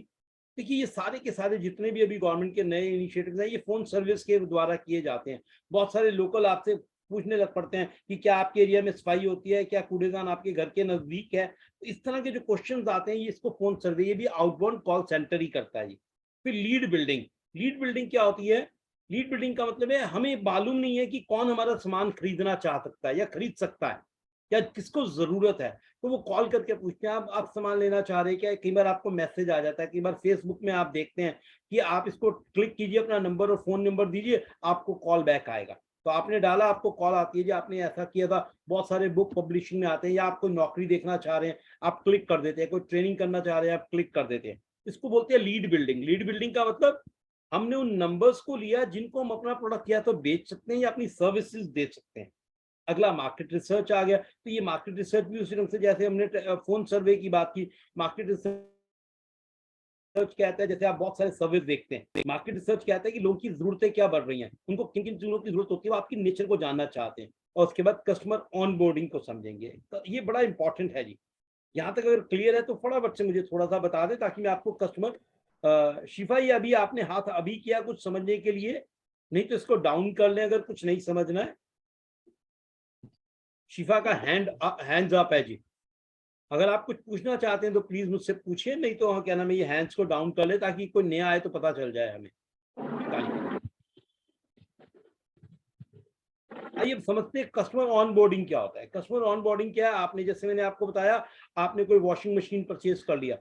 देखिए ये सारे के सारे जितने भी अभी गवर्नमेंट के नए इनिशिएटिव्स हैं ये फोन सर्विस के द्वारा किए जाते हैं। बहुत सारे लोकल आपसे पूछने लग पड़ते हैं कि क्या आपके एरिया में सफाई होती है, क्या कूड़ेदान आपके घर के नजदीक है। तो इस तरह के जो क्वेश्चंस आते हैं ये इसको फोन सर्वे, ये भी आउटबाउंड कॉल सेंटर ही करता है जी। फिर लीड बिल्डिंग। लीड बिल्डिंग क्या होती है? लीड बिल्डिंग का मतलब है हमें मालूम नहीं है कि कौन हमारा सामान खरीदना चाह सकता है या खरीद सकता है, या किसको जरूरत है, तो वो कॉल करके पूछते हैं आप सामान लेना चाह रहे हैं क्या। कई बार आपको मैसेज आ जाता है, कई बार फेसबुक में आप देखते हैं कि आप इसको क्लिक कीजिए, अपना नंबर और फोन नंबर दीजिए, आपको कॉल बैक आएगा। तो आपने डाला, आपको कॉल आती है जी आपने ऐसा किया था। बहुत सारे बुक पब्लिशिंग में आते हैं, या आप कोई नौकरी देखना चाह रहे हैं आप क्लिक कर देते हैं, कोई ट्रेनिंग करना चाह रहे हैं आप क्लिक कर देते हैं। इसको बोलते हैं लीड बिल्डिंग। लीड बिल्डिंग का मतलब हमने उन नंबर्स को लिया जिनको हम अपना प्रोडक्ट या तो बेच सकते हैं या अपनी सर्विसेज दे सकते हैं। अगला मार्केट रिसर्च आ गया। तो ये मार्केट रिसर्च भी उसी ढंग से, जैसे हमने फोन सर्वे की बात की, मार्केट रिसर्च कहता है जैसे आप बहुत सारे सर्विस देखते हैं, मार्केट रिसर्च कहता है कि लोगों की जरूरतें क्या बढ़ रही हैं, उनको किन किन चीजों की जरूरत होती है, वो आपकी नेचर को जानना चाहते हैं, और उसके बाद कस्टमर ऑन बोर्डिंग को समझेंगे। तो ये बड़ा इंपॉर्टेंट है जी। यहाँ तक अगर क्लियर है तो फटाफट से मुझे थोड़ा सा बता दे ताकि मैं आपको कस्टमर शिफा, ये अभी आपने हाथ अभी किया कुछ समझने के लिए, नहीं तो इसको डाउन कर लें अगर कुछ नहीं समझना है। शिफा का हैंड्स अप है जी, अगर आप कुछ पूछना चाहते हैं तो प्लीज मुझसे पूछिए, नहीं तो क्या नाम है ये हैंड्स को डाउन कर ले ताकि कोई नया आए तो पता चल जाए हमें। आइए समझते हैं कस्टमर ऑनबोर्डिंग क्या होता है। कस्टमर ऑनबोर्डिंग क्या है, आपने जैसे मैंने आपको बताया, आपने कोई वॉशिंग मशीन परचेज कर लिया,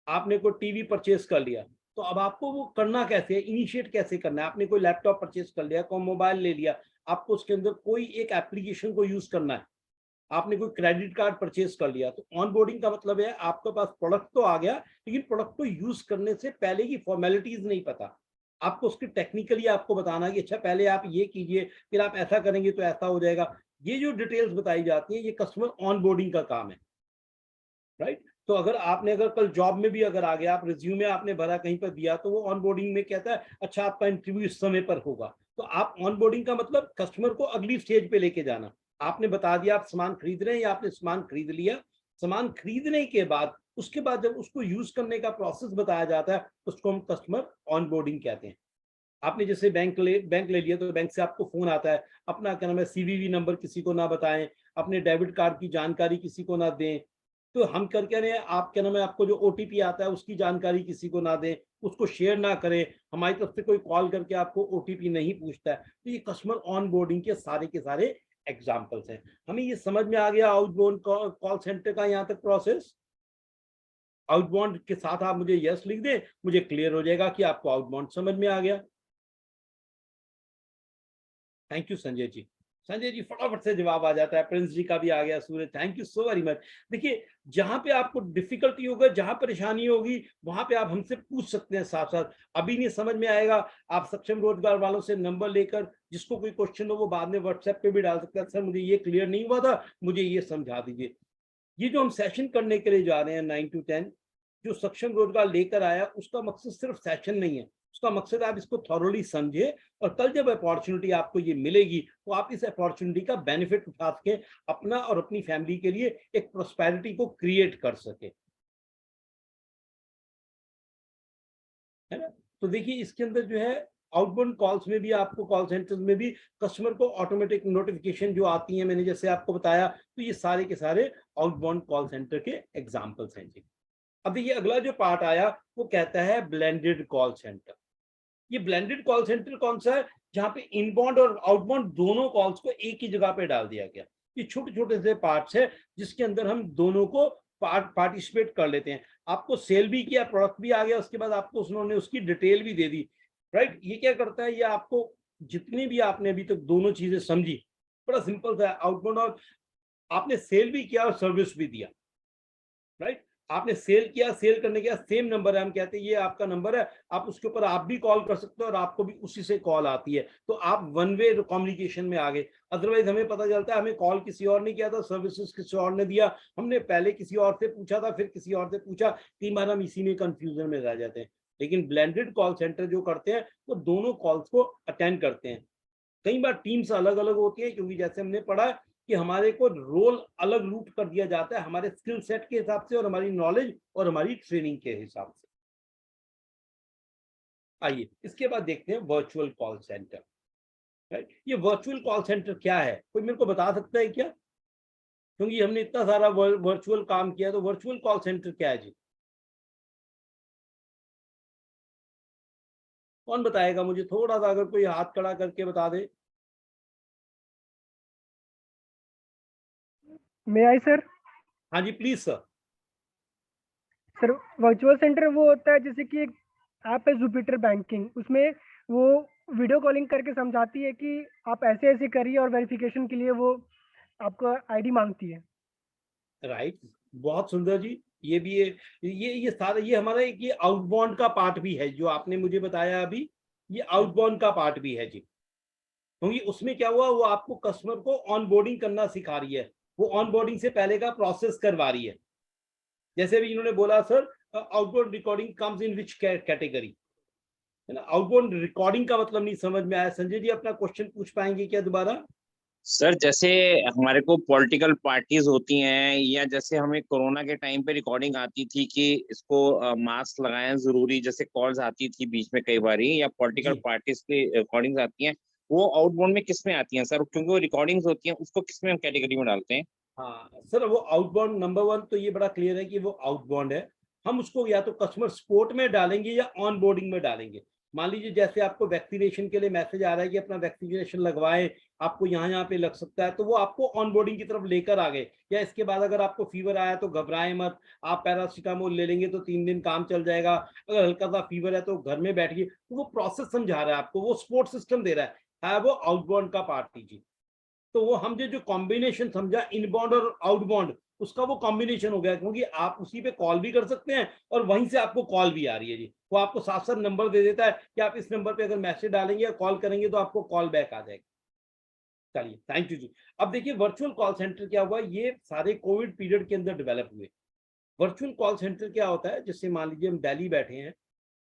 आपने कोई टीवी परचेज कर लिया, तो अब आपको वो करना कैसे है, इनिशिएट कैसे करना है। आपने कोई लैपटॉप परचेज कर लिया, कोई मोबाइल ले लिया, आपको उसके अंदर कोई एक एप्लीकेशन को यूज करना है, आपने कोई क्रेडिट कार्ड परचेज कर लिया, तो ऑनबोर्डिंग का मतलब है आपके पास प्रोडक्ट तो आ गया, लेकिन प्रोडक्ट को यूज करने से पहले की फॉर्मेलिटीज नहीं पता, आपको उसकी टेक्निकली आपको बताना कि अच्छा पहले आप ये कीजिए, फिर आप ऐसा करेंगे तो ऐसा हो जाएगा। ये जो डिटेल्स बताई जाती है ये कस्टमर ऑनबोर्डिंग का काम है, राइट। तो अगर कल जॉब में भी अगर आ गया, आप रिज्यूमे आपने भरा कहीं पर दिया, तो वो ऑनबोर्डिंग में कहता है अच्छा आपका इंटरव्यू इस समय पर होगा, तो आप ऑनबोर्डिंग का मतलब कस्टमर को अगली स्टेज पे लेके जाना। आपने बता दिया आप सामान खरीद रहे हैं या आपने सामान खरीद लिया, सामान खरीदने के बाद उसके बाद जब उसको यूज करने का प्रोसेस बताया जाता है उसको हम कस्टमर ऑनबोर्डिंग कहते हैं। आपने जैसे बैंक ले लिया तो बैंक से आपको फोन आता है, अपना क्या नाम है सीवीवी नंबर किसी को ना बताएं, अपने डेबिट कार्ड की जानकारी किसी को ना दें, तो हम कर क्या रहे, आप क्या नाम है आपको जो ओटीपी आता है उसकी जानकारी किसी को ना दें, उसको शेयर ना करें, हमारी तरफ से कोई कॉल करके आपको ओटीपी नहीं पूछता है। तो ये कस्टमर ऑनबोर्डिंग के सारे एग्जाम्पल्स हैं। हमें ये समझ में आ गया आउटबाउंड कॉल सेंटर का यहाँ तक प्रोसेस। आउटबाउंड के साथ आप मुझे यस लिख दें, मुझे क्लियर हो जाएगा कि आपको आउटबाउंड समझ में आ गया। Thank you Sanjay ji. संजय जी फटाफट से जवाब आ जाता है, प्रिंस जी का भी आ गया, Suraj thank you so very much. देखिए जहां पे आपको डिफिकल्टी होगा, जहां परेशानी होगी, वहां पे आप हमसे पूछ सकते हैं साथ साथ। अभी नहीं समझ में आएगा, आप सक्षम रोजगार वालों से नंबर लेकर जिसको कोई क्वेश्चन हो वो बाद में व्हाट्सएप पे भी डाल सकते हैं, सर मुझे ये क्लियर नहीं हुआ था, मुझे ये समझा दीजिए। ये जो हम सेशन करने के लिए जा रहे हैं 9 to 10 जो सक्षम रोजगार लेकर आया, उसका मकसद सिर्फ सेशन नहीं है, उसका मकसद आप इसको थॉरोली समझे और कल जब अपॉर्चुनिटी आपको ये मिलेगी तो आप इस अपॉर्चुनिटी का बेनिफिट उठा सके, अपना और अपनी फैमिली के लिए एक प्रोस्पेरिटी को क्रिएट कर सके, है ना। तो देखिए इसके अंदर जो है आउटबाउंड कॉल्स में भी आपको, कॉल सेंटर्स में भी कस्टमर को ऑटोमेटिक नोटिफिकेशन जो आती है, मैंने जैसे आपको बताया, तो ये सारे के सारे आउटबाउंड कॉल सेंटर के एग्जांपल्स हैं जी। अब देखिए अगला जो पार्ट आया वो कहता है ब्लेंडेड कॉल सेंटर। ये ब्लेंडेड कॉल सेंटर कौन सा है, जहां पे इनबाउंड और आउटबाउंड दोनों कॉल्स को एक ही जगह पे डाल दिया गया। ये छोटे छोटे से पार्ट्स है जिसके अंदर हम दोनों को पार्टिसिपेट कर लेते हैं। आपको सेल भी किया, प्रोडक्ट भी आ गया, उसके बाद आपको उन्होंने उसकी डिटेल भी दे दी, राइट। ये क्या करता है, ये आपको जितनी भी आपने अभी तक दोनों चीजें समझी, बड़ा सिंपल था, आउटबाउंड और आपने सेल भी किया और सर्विस भी दिया, राइट। आपने सेल किया, सेल करने के बाद सेम नंबर है, हम कहते हैं ये आपका नंबर है, आप उसके ऊपर आप भी कॉल कर सकते हो और आपको भी उसी से कॉल आती है, तो आप वन वे कम्युनिकेशन में आ गए। अदरवाइज हमें पता चलता है हमें कॉल किसी और ने किया था, सर्विसेज किसी और ने दिया, हमने पहले किसी और से पूछा था, फिर किसी और से पूछा, 3 बार हम इसी में कंफ्यूजन में रह जाते हैं। लेकिन ब्लेंडेड कॉल सेंटर जो करते हैं वो दोनों कॉल्स को अटेंड करते हैं। कई बार टीम्स अलग अलग होती है, क्योंकि जैसे हमने पढ़ा कि हमारे को रोल अलग रूट कर दिया जाता है हमारे स्किल सेट के हिसाब से और हमारी नॉलेज और हमारी ट्रेनिंग के हिसाब से। आइए इसके बाद देखते हैं वर्चुअल कॉल सेंटर, राइट। ये वर्चुअल कॉल सेंटर क्या है, कोई मेरे को बता सकता है क्या, क्योंकि हमने इतना सारा वर्चुअल काम किया, तो वर्चुअल कॉल सेंटर क्या है जी, कौन बताएगा मुझे, थोड़ा सा अगर कोई हाथ खड़ा करके बता दे। मे आई सर? हाँ जी please sir. Sir virtual centre वो होता है जैसे कि एक ऐप है जुपिटर बैंकिंग, उसमें वो वीडियो कॉलिंग करके समझाती है कि आप ऐसे ऐसे करिए और वेरिफिकेशन के लिए वो आपको आईडी मांगती है। राइट, बहुत सुंदर जी। ये भी ये सारा ये हमारा एक ये आउटबाउंड का पार्ट भी है जो आपने मुझे बताया अभी, ये आउटबाउंड का पार्ट भी है जी, क्योंकि उसमें क्या हुआ, वो आपको कस्टमर को ऑनबोर्डिंग करना सिखा रही है, वो ऑनबोर्डिंग से पहले का प्रोसेस करवा रही है। जैसे भी इन्होंने बोला sir outbound recording comes in which category, है ना। आउटबाउंड रिकॉर्डिंग का मतलब नहीं समझ में आया, संजय जी अपना क्वेश्चन पूछ पाएंगे क्या दोबारा? सर जैसे हमारे को पॉलिटिकल पार्टीज होती हैं, या जैसे हमें कोरोना के टाइम पे रिकॉर्डिंग आती थी कि इसको मास्क लगाएं जरूरी, जैसे कॉल्स आती थी बीच में कई बारी, या पॉलिटिकल जी पार्टीज की रिकॉर्डिंग्स आती हैं, वो आउटबाउंड में किस में आती हैं सर? क्योंकि वो रिकॉर्डिंग्स होती हैं, उसको किस में हम कैटेगरी में डालते हैं? हाँ सर, वो आउटबाउंड नंबर वन तो ये बड़ा क्लियर है कि वो आउटबाउंड है। हम उसको या तो कस्टमर सपोर्ट में डालेंगे या ऑन बोर्डिंग में डालेंगे। मान लीजिए जैसे आपको वैक्सीनेशन के लिए मैसेज आ रहा है कि अपना वैक्सीनेशन लगवाएं, आपको यहाँ पे लग सकता है, तो वो आपको ऑन बोर्डिंग की तरफ लेकर आ गए। या इसके बाद अगर आपको फीवर आया तो घबराएं मत, आप पैरासीटामोल ले लेंगे तो 3 दिन काम चल जाएगा। अगर हल्का सा फीवर है तो घर में बैठिए, तो वो प्रोसेस समझा रहा है आपको, वो सपोर्ट सिस्टम दे रहा है वो आउटबाउंड का पार्ट जी। तो वो हमने जो कॉम्बिनेशन समझा इनबाउंड और आउटबाउंड, उसका वो कॉम्बिनेशन हो गया, क्योंकि आप उसी पे कॉल भी कर सकते हैं और वहीं से आपको कॉल भी आ रही है जी। वो आपको साथ साथ नंबर दे देता है कि आप इस नंबर पे अगर मैसेज डालेंगे या कॉल करेंगे तो आपको कॉल बैक आ जाएगा। चलिए, थैंक यू जी। अब देखिए वर्चुअल कॉल सेंटर क्या हुआ, ये सारे कोविड पीरियड के अंदर डेवलप हुए। वर्चुअल कॉल सेंटर क्या होता है, जैसे मान लीजिए हम दिल्ली बैठे हैं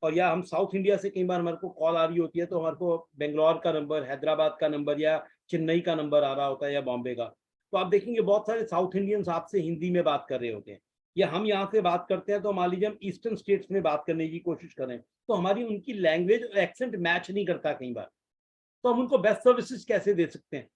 और या हम साउथ इंडिया से कई बार हमारे को कॉल आ रही होती है, तो हमारे को बेंगलोर का नंबर, हैदराबाद का नंबर या चेन्नई का नंबर आ रहा होता है या बॉम्बे का। तो आप देखेंगे बहुत सारे साउथ इंडियंस आपसे हिंदी में बात कर रहे होते हैं, या हम यहाँ से बात करते हैं तो मान लीजिए हम ईस्टर्न स्टेट्स में बात करने की कोशिश करें, तो हमारी उनकी लैंग्वेज और एक्सेंट मैच नहीं करता कई बार। तो हम उनको बेस्ट सर्विसेज कैसे दे सकते हैं,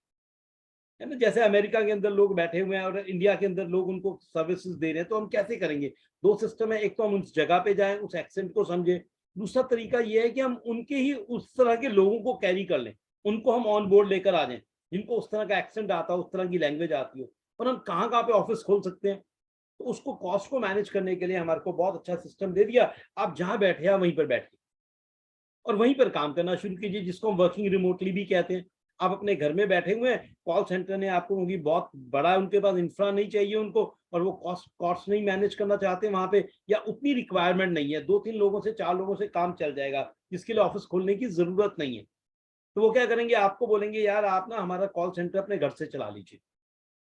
है ना? जैसे अमेरिका के अंदर लोग बैठे हुए हैं और इंडिया के अंदर लोग उनको सर्विसेज दे रहे हैं, तो हम कैसे करेंगे? दो सिस्टम है, एक तो हम उस जगह पे जाएं, उस एक्सेंट को समझे। दूसरा तरीका ये है कि हम उनके ही उस तरह के लोगों को कैरी कर लें, उनको हम ऑन बोर्ड लेकर आ जाएं, जिनको उस तरह का एक्सेंट आता हो, उस तरह की लैंग्वेज आती हो। और हम कहाँ कहाँ पे ऑफिस खोल सकते हैं, तो उसको कॉस्ट को मैनेज करने के लिए हमारे को बहुत अच्छा सिस्टम दे दिया। आप जहाँ बैठे हैं वहीं पर बैठिए और वहीं पर काम करना शुरू कीजिए, जिसको हम वर्किंग रिमोटली भी कहते हैं। आप अपने घर में बैठे हुए हैं, कॉल सेंटर ने आपको, क्योंकि बहुत बड़ा उनके पास इंफ्रा नहीं चाहिए उनको, और वो कॉस्ट नहीं मैनेज करना चाहते वहां पे, या उतनी रिक्वायरमेंट नहीं है, 2-3 लोगों से 4 लोगों से काम चल जाएगा, जिसके लिए ऑफिस खोलने की जरूरत नहीं है। तो वो क्या करेंगे, आपको बोलेंगे यार आप ना हमारा कॉल सेंटर अपने घर से चला लीजिए।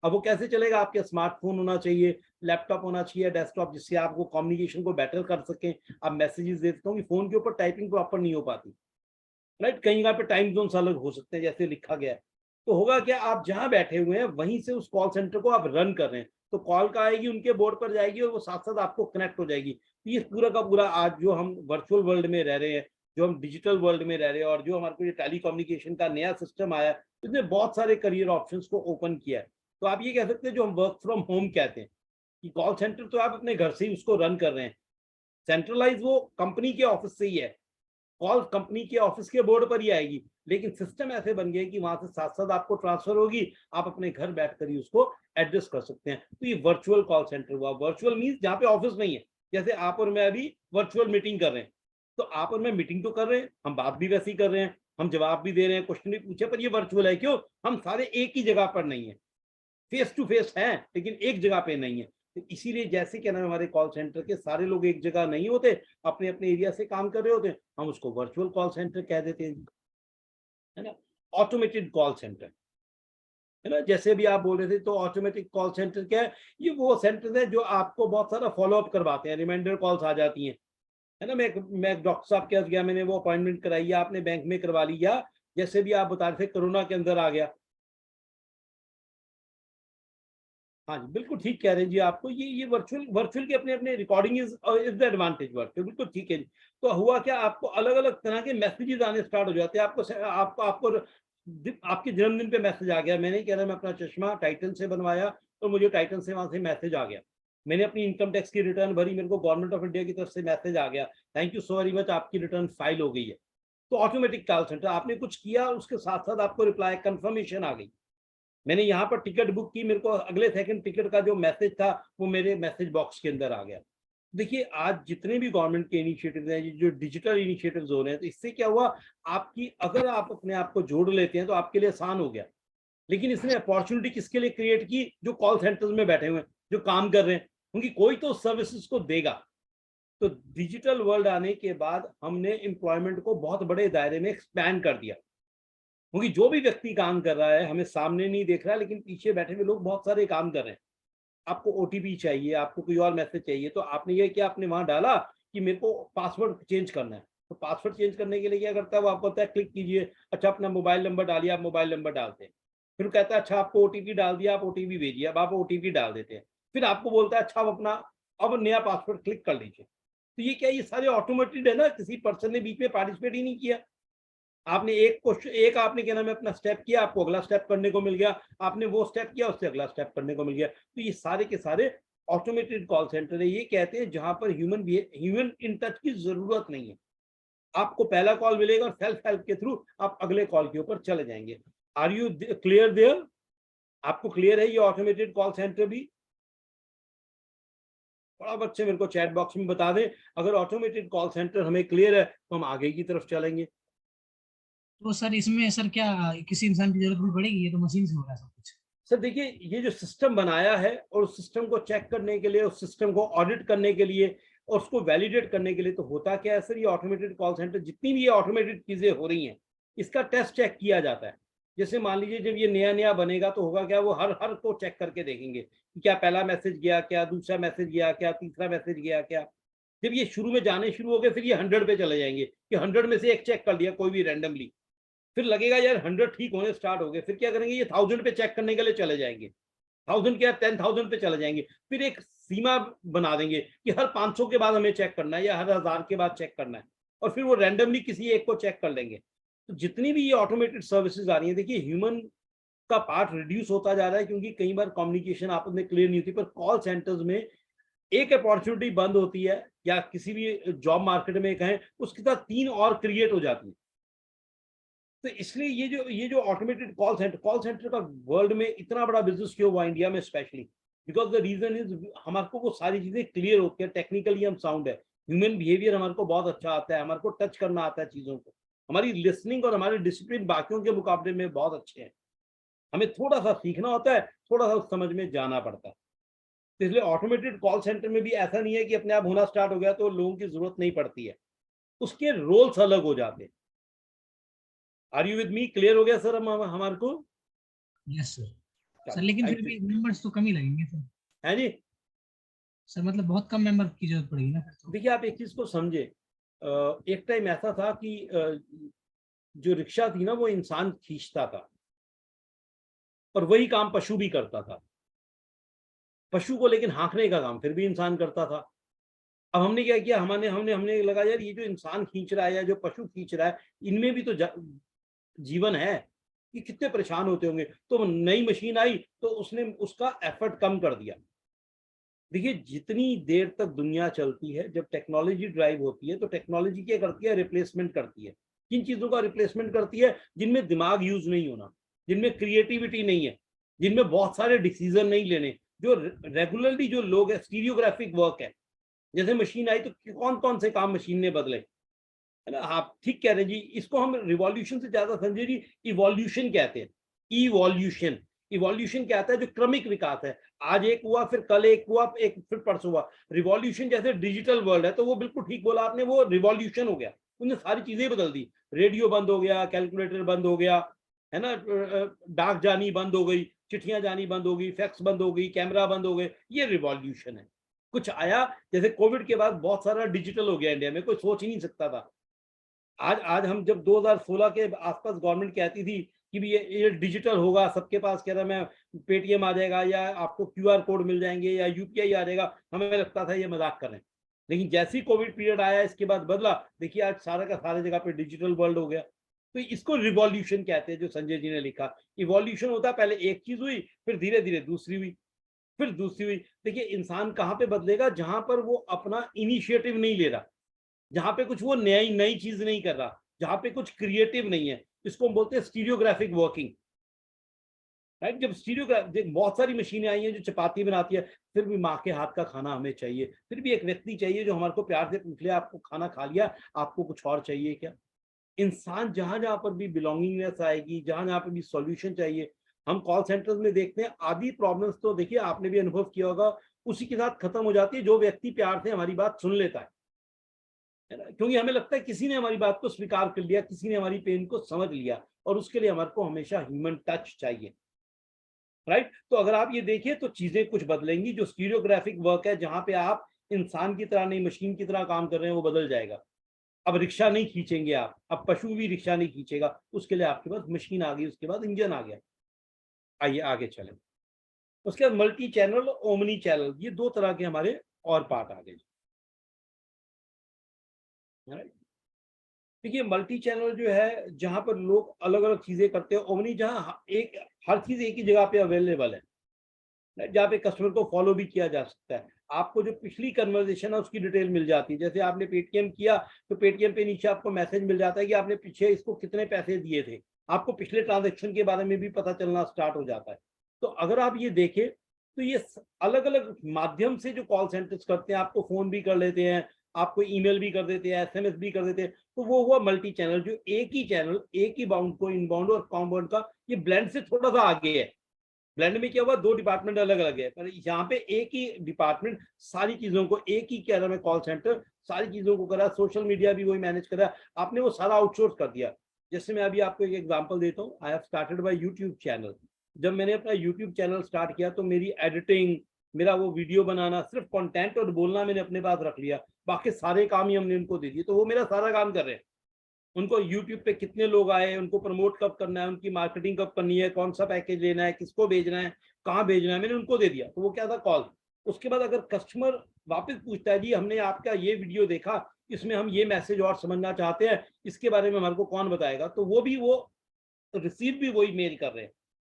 अब वो कैसे चलेगा, आपके स्मार्टफोन होना चाहिए, लैपटॉप होना चाहिए, डेस्कटॉप, जिससे आपको कम्युनिकेशन को बेटर कर सकें, आप मैसेजेस दे सकते हो। फोन के ऊपर टाइपिंग प्रॉपर नहीं हो पाती, राइट? कहीं पे टाइम जोन अलग हो सकते हैं जैसे लिखा गया है। तो होगा क्या, आप जहां बैठे हुए हैं वहीं से उस कॉल सेंटर को आप रन कर रहे हैं, तो कॉल का आएगी, उनके बोर्ड पर जाएगी और वो साथ साथ आपको कनेक्ट हो जाएगी। तो ये पूरा का पूरा आज जो हम वर्चुअल वर्ल्ड में रह रहे हैं, जो हम डिजिटल वर्ल्ड में रह रहे हैं, और जो हमारे को ये टेलीकम्युनिकेशन का नया सिस्टम आया, इसने बहुत सारे करियर ऑप्शंस को ओपन किया है। तो आप ये कह सकते हैं जो हम वर्क फ्रॉम होम कहते हैं, कि कॉल सेंटर तो आप अपने घर से ही उसको रन कर रहे हैं, सेंट्रलाइज वो कंपनी के ऑफिस से ही है, कॉल कंपनी के ऑफिस के बोर्ड पर ही आएगी, लेकिन सिस्टम ऐसे बन गए कि वहां से साथ साथ आपको ट्रांसफर होगी, आप अपने घर बैठकर ही उसको एडजस्ट कर सकते हैं। तो ये वर्चुअल कॉल सेंटर हुआ। वर्चुअल मींस जहाँ पे ऑफिस नहीं है, जैसे आप और मैं अभी वर्चुअल मीटिंग कर रहे हैं, तो आप और मैं मीटिंग तो कर रहे हैं, हम बात भी वैसे ही कर रहे हैं, हम जवाब भी दे रहे हैं, क्वेश्चन भी पूछे, पर ये वर्चुअल है। क्यों? हम सारे एक ही जगह पर नहीं है, फेस टू फेस है लेकिन एक जगह पे नहीं है। तो इसीलिए जैसे क्या नाम, हमारे कॉल सेंटर के सारे लोग एक जगह नहीं होते, अपने अपने एरिया से काम कर रहे होते हैं, हम उसको वर्चुअल कॉल सेंटर कह देते हैं, है ना? ऑटोमेटेड कॉल सेंटर, है ना? जैसे भी आप बोल रहे थे, तो ऑटोमेटिक कॉल सेंटर क्या है? ये वो सेंटर है जो आपको बहुत सारा फॉलो अप करवाते हैं, रिमाइंडर कॉल्स आ जाती हैं, है ना? मैं डॉक्टर साहब के पास गया, मैंने वो अपॉइंटमेंट कराई, या आपने बैंक में करवा ली, या जैसे भी आप बता रहे थे कोरोना के अंदर आ गया। हाँ जी, बिल्कुल ठीक कह रहे हैं जी। आपको ये वर्चुअल की अपने अपने recording is the advantage virtual, बिल्कुल ठीक है जी। तो हुआ क्या, आपको अलग अलग तरह के मैसेजेस आने स्टार्ट हो जाते हैं। आपको आपके जन्मदिन पे मैसेज आ गया, मैं नहीं कह रहा, मैं अपना चश्मा टाइटन से बनवाया तो मुझे टाइटन से वहां से मैसेज आ गया। मैंने अपनी इनकम टैक्स की रिटर्न भरी, मेरे को गवर्नमेंट ऑफ इंडिया की तरफ से मैसेज आ गया, thank you so very much, आपकी रिटर्न फाइल हो गई है। तो ऑटोमेटिक कॉल सेंटर, आपने कुछ किया, उसके साथ साथ आपको रिप्लाई कंफर्मेशन आ गई। मैंने यहाँ पर टिकट बुक की, मेरे को अगले सेकंड टिकट का जो मैसेज था वो मेरे मैसेज बॉक्स के अंदर आ गया। देखिए आज जितने भी गवर्नमेंट के इनिशिएटिव्स हैं, जो डिजिटल इनिशिएटिव्स हो रहे हैं, तो इससे क्या हुआ, आपकी अगर आप अपने आप को जोड़ लेते हैं तो आपके लिए आसान हो गया। लेकिन इसने अपॉर्चुनिटी किसके लिए क्रिएट की? जो कॉल सेंटर्स में बैठे हुए हैं, जो काम कर रहे हैं, क्योंकि कोई तो सर्विसेज को देगा। तो डिजिटल वर्ल्ड आने के बाद हमने एम्प्लॉयमेंट को बहुत बड़े दायरे में एक्सपैंड कर दिया, क्योंकि जो भी व्यक्ति काम कर रहा है हमें सामने नहीं देख रहा है, लेकिन पीछे बैठे हुए लोग बहुत सारे काम कर रहे हैं। आपको ओटीपी चाहिए, आपको कोई और मैसेज चाहिए, तो आपने ये क्या, आपने वहां डाला कि मेरे को पासवर्ड चेंज करना है, तो पासवर्ड चेंज करने के लिए क्या करता है वो, आपको होता है क्लिक कीजिए, अच्छा अपना मोबाइल नंबर डालिए, आप मोबाइल नंबर डालते हैं, फिर कहता है अच्छा आपको ओटीपी डाल दिया, आप ओटीपी भेजिए, अब आप ओटीपी डाल देते हैं, फिर आपको बोलता है अच्छा आप अपना अब नया पासवर्ड क्लिक कर लीजिए। तो ये क्या, ये सारे ऑटोमेटेड है ना, किसी पर्सन ने बीच में पार्टिसिपेट ही नहीं किया। आपने एक क्वेश्चन, एक आपने क्या नाम है अपना स्टेप किया, आपको अगला स्टेप करने को मिल गया, आपने वो स्टेप किया, उससे अगला स्टेप करने को मिल गया। तो ये सारे के सारे ऑटोमेटेड कॉल सेंटर है। ये कहते हैं जहां पर ह्यूमन इन टच की जरूरत नहीं है। आपको पहला कॉल मिलेगा और सेल्फ हेल्प के थ्रू आप अगले कॉल के ऊपर चले जाएंगे। Are you clear there? आपको क्लियर है ये ऑटोमेटेड कॉल सेंटर भी? बड़ा बच्चे मेरे को चैट बॉक्स में बता दें, अगर ऑटोमेटेड कॉल सेंटर हमें क्लियर है तो हम आगे की तरफ चलेंगे। तो सर इसमें सर क्या किसी इंसान की जरूरत भी पड़ेगी? ये तो मशीन से हो रहा है सब कुछ। सर देखिए, ये जो सिस्टम बनाया है और उस सिस्टम को चेक करने के लिए, उस सिस्टम को ऑडिट करने के लिए और उसको वैलिडेट करने के लिए, तो होता क्या है सर, ये ऑटोमेटेड कॉल सेंटर जितनी भी ये ऑटोमेटेड चीजें हो रही हैं, इसका टेस्ट चेक किया जाता है। जैसे मान लीजिए जब ये नया नया बनेगा तो होगा क्या, वो हर को चेक करके देखेंगे कि क्या पहला मैसेज गया, क्या दूसरा मैसेज गया, क्या तीसरा मैसेज गया, क्या। जब ये शुरू में जाने शुरू हो गए फिर ये 100 पे चले जाएंगे कि 100 में से एक चेक कर दिया कोई भी रैंडमली, फिर लगेगा यार 100 ठीक होने स्टार्ट हो गए, फिर क्या करेंगे, ये 1000 पे चेक करने के लिए चले जाएंगे, 1000 क्या 10,000 पे चले जाएंगे, फिर एक सीमा बना देंगे कि हर 500 के बाद हमें चेक करना है या हर 1000 के बाद चेक करना है, और फिर वो रैंडमली किसी एक को चेक कर लेंगे। तो जितनी भी ये ऑटोमेटेड सर्विसेज आ रही है, देखिए ह्यूमन का पार्ट रिड्यूस होता जा रहा है, क्योंकि कई बार कम्युनिकेशन आपस में क्लियर नहीं होती। पर कॉल सेंटर्स में एक अपॉर्चुनिटी बंद होती है या किसी भी जॉब मार्केट में कहें, उसके साथ 3 और क्रिएट हो जाती है। तो इसलिए ये जो ऑटोमेटेड कॉल सेंटर का वर्ल्ड में इतना बड़ा बिजनेस क्यों हुआ इंडिया में specially, because the reason is हमारे को वो सारी चीजें क्लियर होती है, टेक्निकली हम साउंड है, ह्यूमन बिहेवियर हमारे को बहुत अच्छा आता है, हमारे को टच करना आता है चीजों को, हमारी लिसनिंग और हमारे डिसिप्लिन बाकियों के मुकाबले में बहुत अच्छे हैं। हमें थोड़ा सा सीखना होता है, थोड़ा सा उस समझ में जाना पड़ता है। तो इसलिए ऑटोमेटेड कॉल सेंटर में भी ऐसा नहीं है कि अपने आप होना स्टार्ट हो गया तो लोगों की जरूरत नहीं पड़ती है, उसके रोल्स अलग हो जाते हैं। Are you with me? Clear हो गया सर हमारे को? Yes sir. सर लेकिन फिर भी मेंबर्स तो कम ही लगेंगे सर। है जी सर, मतलब बहुत कम मेंबर की जरूरत पड़ेगी ना फिर तो। देखिए आप एक चीज को समझे, एक टाइम ऐसा था कि जो रिक्शा थी ना वो इंसान खींचता था और वही काम पशु भी करता था। पशु को लेकिन हाँकने का काम फिर भी इंसान करता था। अब हमने क्या किया, हमने लगा यार ये जो इंसान खींच रहा है या जो पशु खींच रहा है, इनमें भी तो जीवन है, ये कितने परेशान होते होंगे। तो नई मशीन आई तो उसने उसका एफर्ट कम कर दिया। देखिए जितनी देर तक दुनिया चलती है, जब टेक्नोलॉजी ड्राइव होती है तो टेक्नोलॉजी क्या करती है, रिप्लेसमेंट करती है। किन चीजों का रिप्लेसमेंट करती है? जिनमें दिमाग यूज नहीं होना, जिनमें क्रिएटिविटी नहीं है, जिनमें बहुत सारे डिसीजन नहीं लेने, जो रेगुलरली जो लोग है, स्टीरियोग्राफिक वर्क है। जैसे मशीन आई तो कौन कौन से काम मशीन ने बदले, है ना। आप ठीक कह रहे हैं जी, इसको हम रिवॉल्यूशन से ज्यादा समझे जी, इवोल्यूशन कहते हैं। इवोल्यूशन क्या आता है? जो क्रमिक विकास है, आज एक हुआ, फिर कल एक हुआ, एक फिर परसों हुआ। रिवॉल्यूशन जैसे डिजिटल वर्ल्ड है, तो वो बिल्कुल ठीक बोला आपने, वो रिवॉल्यूशन हो गया, उन्हें सारी चीजें बदल दी। रेडियो बंद हो गया, कैलकुलेटर बंद हो गया, है ना, डाक जानी बंद हो गई, चिट्ठियां जानी बंद हो गई, फैक्स बंद हो गई, कैमरा बंद हो गए, ये रिवॉल्यूशन है। कुछ आया, जैसे कोविड के बाद बहुत सारा डिजिटल हो गया इंडिया में, कोई सोच ही नहीं सकता था। आज हम जब 2016 के आसपास गवर्नमेंट कहती थी कि भी ये डिजिटल होगा, सबके पास कह रहा मैं पेटीएम आ जाएगा या आपको क्यूआर कोड मिल जाएंगे या यूपीआई आ जाएगा, हमें लगता था ये मजाक कर रहे हैं। लेकिन जैसे ही कोविड पीरियड आया, इसके बाद बदला, देखिए आज सारा का सारा जगह पे डिजिटल वर्ल्ड हो गया। तो इसको रिवॉल्यूशन कहते हैं, जो संजय जी ने लिखा। इवोल्यूशन होता है, पहले एक चीज हुई, फिर धीरे धीरे दूसरी हुई, फिर दूसरी हुई। देखिए इंसान कहाँ पे बदलेगा? जहां पर वो अपना इनिशिएटिव नहीं ले रहा, जहां पे कुछ वो नई चीज नहीं कर रहा, जहां पे कुछ क्रिएटिव नहीं है। इसको हम बोलते हैं स्टीरियोग्राफिक वर्किंग, राइट। जब स्टीरियोग्राफ, बहुत सारी मशीनें आई हैं जो चपाती बनाती है, फिर भी माँ के हाथ का खाना हमें चाहिए, फिर भी एक व्यक्ति चाहिए जो हमारे को प्यार से पूछ ले, आपको खाना खा लिया, आपको कुछ और चाहिए क्या? इंसान जहां जहां पर भी बिलोंगिंगनेस आएगी, जहां जहां पर भी सॉल्यूशन चाहिए। हम कॉल सेंटर्स में देखते हैं आधी प्रॉब्लम्स तो देखिए आपने भी अनुभव किया होगा, उसी के साथ खत्म हो जाती है, जो व्यक्ति प्यार से हमारी बात सुन लेता है ना, क्योंकि हमें लगता है किसी ने हमारी बात को स्वीकार कर लिया, किसी ने हमारी पेन को समझ लिया, और उसके लिए हमारे को हमेशा ह्यूमन टच चाहिए, राइट। तो अगर आप ये देखिए तो चीजें कुछ बदलेंगी। जो स्टीरियोग्राफिक वर्क है, जहां पे आप इंसान की तरह नहीं मशीन की तरह काम कर रहे हैं, वो बदल जाएगा। अब रिक्शा नहीं खींचेंगे आप, अब पशु भी रिक्शा नहीं खींचेगा, उसके लिए आपके पास मशीन आ गई, उसके बाद इंजन आ गया। आइए आगे चलें। उसके बाद मल्टी चैनल, ओमनी चैनल, ये दो तरह के हमारे और पार्ट आ गए। देखिए मल्टी चैनल जो है जहां पर लोग अलग अलग चीजें करते हैं, ओमनी जहां एक हर चीज एक ही जगह पे अवेलेबल है, जहाँ पे कस्टमर को फॉलो भी किया जा सकता है। आपको जो पिछली कन्वर्सेशन है उसकी डिटेल मिल जाती है। जैसे आपने पेटीएम किया तो पेटीएम पे नीचे आपको मैसेज मिल जाता है कि आपने पीछे इसको कितने पैसे दिए थे, आपको पिछले ट्रांजेक्शन के बारे में भी पता चलना स्टार्ट हो जाता है। तो अगर आप ये देखें तो ये अलग अलग माध्यम से जो कॉल सेंटर्स करते हैं, आपको फोन भी कर लेते हैं, आपको ईमेल भी कर देते हैं, एसएमएस भी कर देते हैं, तो वो हुआ मल्टी चैनल, जो एक ही चैनल एक ही बाउंड को इनबाउंड और आउटबाउंड का, ये ब्लेंड से थोड़ा सा आगे है। ब्लेंड में क्या हुआ, दो डिपार्टमेंट अलग अलग है, पर यहाँ पे एक ही डिपार्टमेंट सारी चीजों को, एक ही कह रहा है कॉल सेंटर सारी चीजों को करा, सोशल मीडिया भी वही मैनेज करा, आपने वो सारा आउटसोर्स कर दिया। जैसे मैं अभी आपको एक एग्जांपल देता हूँ, I have started by YouTube channel. जब मैंने अपना यूट्यूब चैनल स्टार्ट किया तो मेरी एडिटिंग, मेरा वो वीडियो बनाना, सिर्फ कंटेंट और बोलना मैंने अपने पास रख लिया, बाकी सारे काम ही हमने उनको दे दिए, तो वो मेरा सारा काम कर रहे हैं। उनको यूट्यूब पे कितने लोग आए, उनको प्रमोट कब करना है, उनकी मार्केटिंग कब करनी है, कौन सा पैकेज लेना है, किसको भेजना है, कहाँ भेजना है, मैंने उनको दे दिया। तो वो क्या था, कॉल। उसके बाद अगर कस्टमर वापस पूछता है जी हमने आपका ये वीडियो देखा, इसमें हम ये मैसेज और समझना चाहते हैं, इसके बारे में हमारे को कौन बताएगा, तो वो भी वो रिसीव भी वही मेल कर रहे हैं,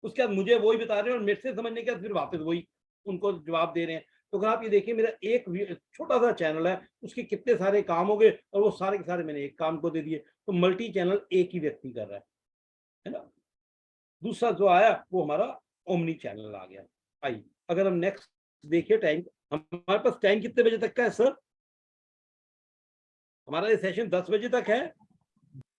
उसके बाद मुझे वही बता रहे हैं और मेरे से समझने के बाद फिर वापस वही उनको जवाब दे रहे हैं। तो अगर आप ये देखिए, मेरा एक छोटा सा चैनल है, उसके कितने सारे काम हो गए और वो सारे के सारे मैंने एक काम को दे दिए। तो मल्टी चैनल एक ही व्यक्ति कर रहा है ना। दूसरा जो आया वो हमारा ओमनी चैनल आ गया। आइए अगर हम नेक्स्ट देखिए, टाइम हमारे पास टाइम कितने बजे तक का है सर? हमारा ये सेशन 10 बजे तक है